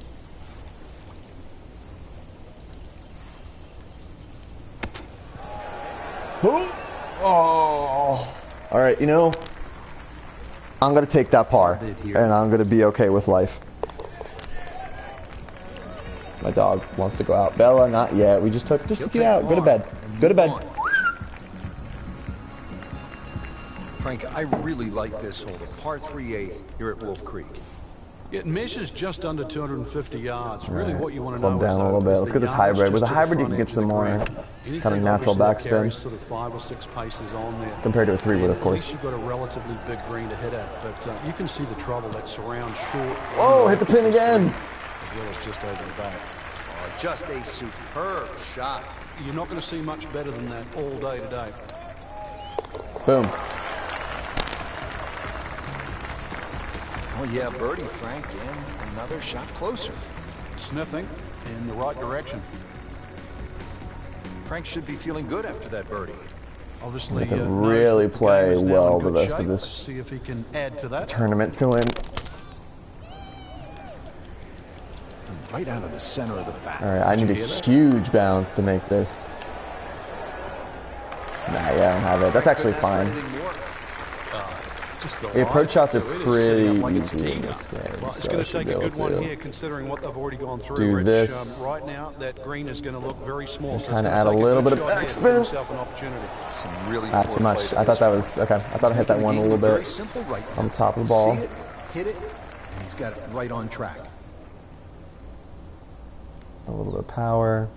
A: Oh. All right, I'm going to take that par, and I'm going to be okay with life. My dog wants to go out. Bella, not yet. We just took you out. Go to bed. Go to bed.
B: Frank, I really like this hole, the par 3A here at Wolf Creek.
C: It measures just under 250 yards. Really, what you want to know
A: is down a little bit. Let's get this hybrid. With a hybrid, you can get some more kind of natural backspin.
C: Sort of 5 or 6 paces on there.
A: Compared to a 3-wood, of course.
C: You've got a relatively big green to hit at, but you can see the trouble that surrounds short.
A: Oh, hit the pin again.
C: As well as just over the back.
B: Oh, just a superb shot.
C: You're not going to see much better than that all day today.
A: Boom.
B: Oh yeah, birdie, Frank, and another shot closer.
C: Sniffing in the right direction.
B: Frank should be feeling good after that birdie.
C: Obviously,
A: he can really play well the rest of this
C: see if he can add to that
A: tournament to win.
B: Right out of the center of the bat.
A: All right, I need a huge bounce to make this. Nah, yeah, I don't have it. That's actually fine. The approach shots are pretty easy in this game.
C: Well, it's going to take a good one here, considering what they've already gone through.
A: Do this.
C: Right now, that green is going to look very small. So
A: kind of add a little bit of backspin.
B: Not
A: too much. I thought that was okay. I thought I hit that one a little bit on the top of the ball.
B: See it, hit it, and he's got it right on track.
A: A little bit of power.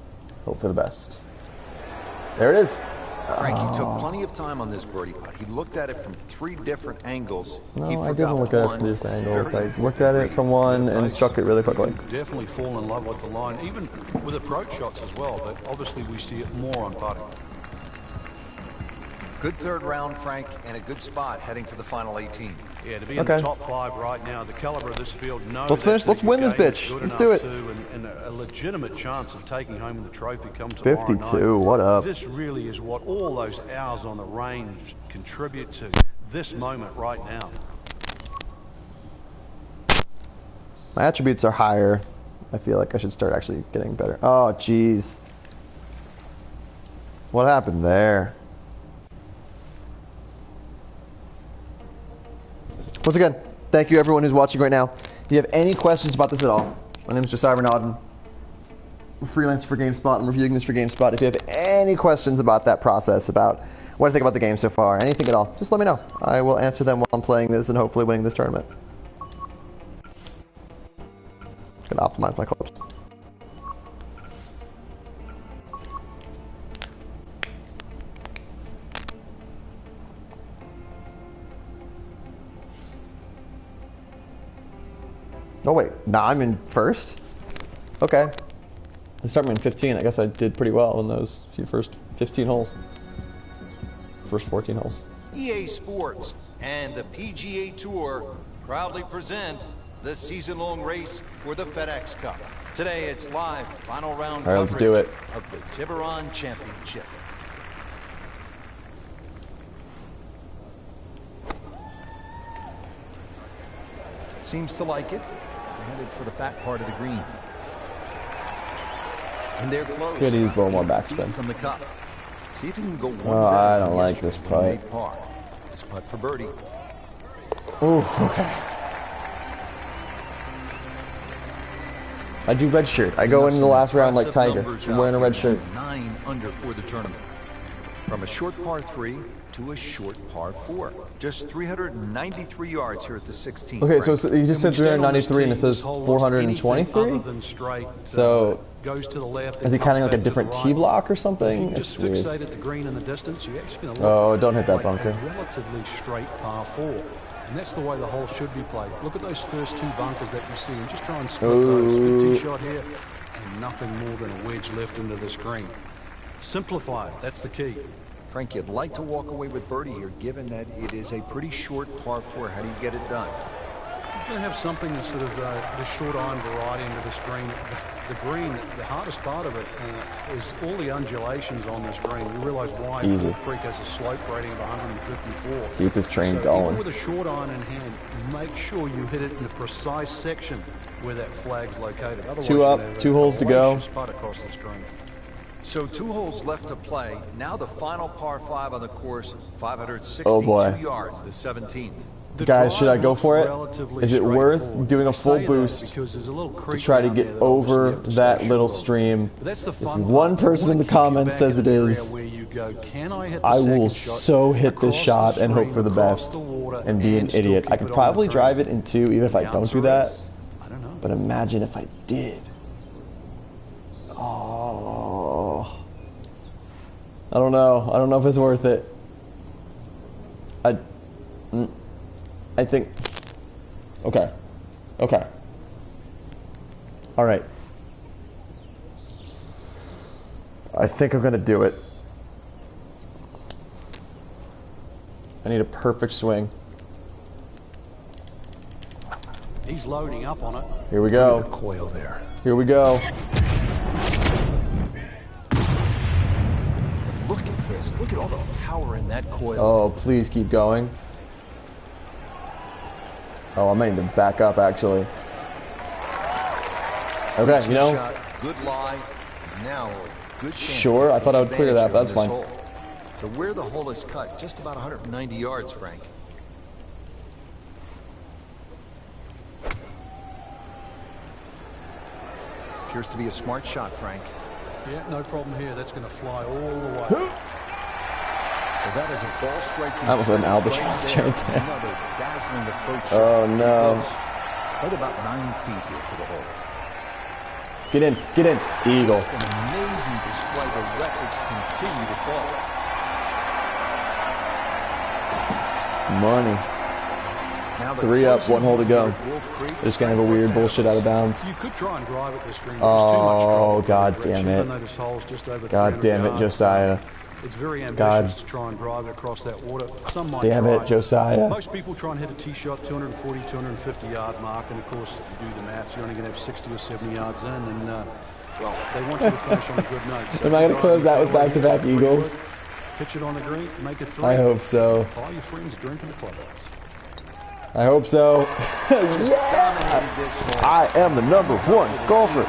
A: Hope for the best. There it is.
B: Frankie took plenty of time on this birdie putt. He looked at it from 3 different angles.
A: No, I didn't look at it from 3 different angles. I looked at it from one and struck it really quickly.
C: Definitely fall in love with the line, even with approach shots as well, but obviously we see it more on putting.
B: Good 3rd round, Frank, and a good spot heading to the final 18.
C: Yeah, to be in the top 5 right now, the caliber of this field knows.
A: Let's finish. Let's win this bitch. Let's do it.
C: And a legitimate chance of taking home the trophy comes tomorrow
A: 52.
C: night.
A: What up?
C: This really is what all those hours on the range contribute to this moment right now.
A: My attributes are higher. I feel like I should start actually getting better. Oh, jeez. What happened there? Once again, thank you everyone who's watching right now. If you have any questions about this at all, my name is Josiah. I'm freelancer for GameSpot. I'm reviewing this for GameSpot. If you have any questions about that process, about what I think about the game so far, anything at all, just let me know. I will answer them while I'm playing this and hopefully winning this tournament. Gonna optimize my clubs. Oh wait, nah, I'm in first? Okay. I started in 15. I guess I did pretty well in those first 15 holes. First 14 holes.
B: EA Sports and the PGA Tour proudly present the season-long race for the FedEx Cup. Today it's live final round coverage
A: let's do it.
B: of the Tiburon Championship. Seems to like it. Headed for the fat part of the green. And they're close.
A: Could use a little more backspin
B: from the cup. See if you can go one.
A: Oh, I don't like this putt.
B: This putt for birdie.
A: Ooh, okay. I do red shirt. I go into the last round like Tiger. I'm wearing a red shirt.
B: 9 under for the tournament. From a short par 3 to a short par 4. Just 393 yards here at the 16th.
A: Okay, so you just said 393 and it says 423? So
C: goes to the left.
A: Is he counting like a different tee block or something?
C: It's weird. Fixate at the green in the distance, you're actually going to
A: oh, don't hit that bunker.
C: Relatively straight par 4. And that's the way the hole should be played. Look at those first 2 bunkers that you see and just try and split those. Good tee shot here. And nothing more than a wedge left into this green. Simplify it. That's the key.
B: Frank, you'd like to walk away with birdie here, given that it is a pretty short par 4. How do you get it done?
C: You're going to have something that's sort of the short iron variety into this green. The green, the hardest part of it is all the undulations on this green. You realize why Wolf Creek has a slope rating of 154.
A: Keep his train going.
C: Even with a short iron in hand, make sure you hit it in the precise section where that flag's located. Otherwise,
A: 2 up, 2 holes to go.
C: Putt across this green.
B: So 2 holes left to play. Now the final par 5 on the course, 562 yards, the 17th.
A: Guys, should I go for it? Is it worth doing a full boost to try to get over that little stream? If one person in the comments says it is, I will so hit this shot and hope for the best and be an idiot. I could probably drive it in 2 even if I don't do that, But imagine if I did. Oh. I don't know. I don't know if it's worth it. I think... Okay. Okay. Alright. I think I'm gonna do it. I need a perfect swing.
C: He's loading up on it.
A: Here we go.
D: The coil there.
A: Here we go.
D: Look at this. Look at all the power in that coil.
A: Oh, please keep going. Oh, I might need to back up, actually. Okay, you know.
B: Shot, good lie. Now, good chance.
A: Sure, I thought I would clear that, but that's fine.
B: So where the hole is cut, just about 190 yards, Frank. Appears to be a smart shot, Frank.
C: Yeah, no problem here. That's going to fly all the way.
B: Well, that is a ball striking.
A: That was an albatross right there.
B: Another dazzling approach.
A: Oh no!
D: Right about 9 feet here to the hole.
A: Get in, eagle.
B: Just an amazing display. The records continue to fall.
A: Money. 3 up, 1 hole to go. They're just gonna have a weird bullshit out of bounds.
C: You could try and drive at this green.
A: Oh, god damn it! God damn it, Josiah!
C: It's very ambitious to try and drive across that water. Some might
A: damn
C: try.
A: it, Josiah!
C: Most people try and hit a tee shot 240, 250 yard mark, and of course, if you do the maths, you're only going to have 60 or 70 yards in, and well, they want you to finish on a good note. So
A: am I going to close that with back-to-back eagles?
C: Pitch it on the green, make it 3.
A: I hope so.
C: Buy your friends a drink in the clubhouse.
A: I hope so. Yeah! I am the #1 golfer.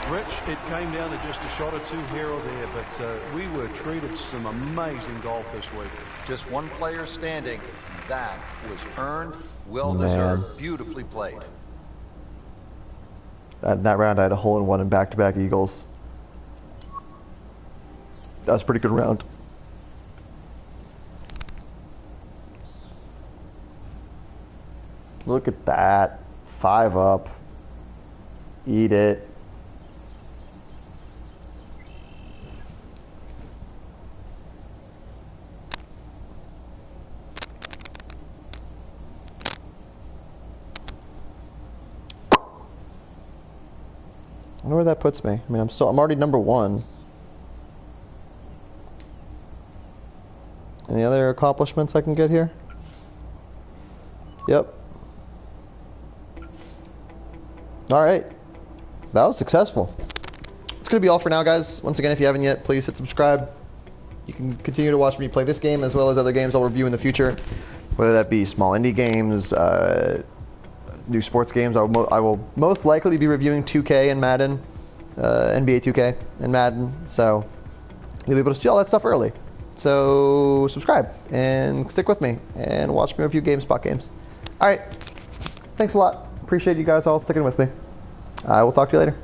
C: Rich, it came down to just a shot or two here or there, but we were treated some amazing golf this week.
B: Just one player standing. That was earned, well-deserved, beautifully played.
A: That round, I had a hole-in-one and back-to-back eagles. That was a pretty good round. Look at that. 5 up. Eat it. I wonder where that puts me. I mean, I'm already #1. Any other accomplishments I can get here? Yep. Alright. That was successful. It's going to be all for now, guys. Once again, if you haven't yet, please hit subscribe. You can continue to watch me play this game as well as other games I'll review in the future. Whether that be small indie games, new sports games. I will most likely be reviewing 2K and Madden, NBA 2K and Madden. So you'll be able to see all that stuff early. So subscribe and stick with me and watch me review GameSpot games. Alright, thanks a lot. Appreciate you guys all sticking with me. I will talk to you later.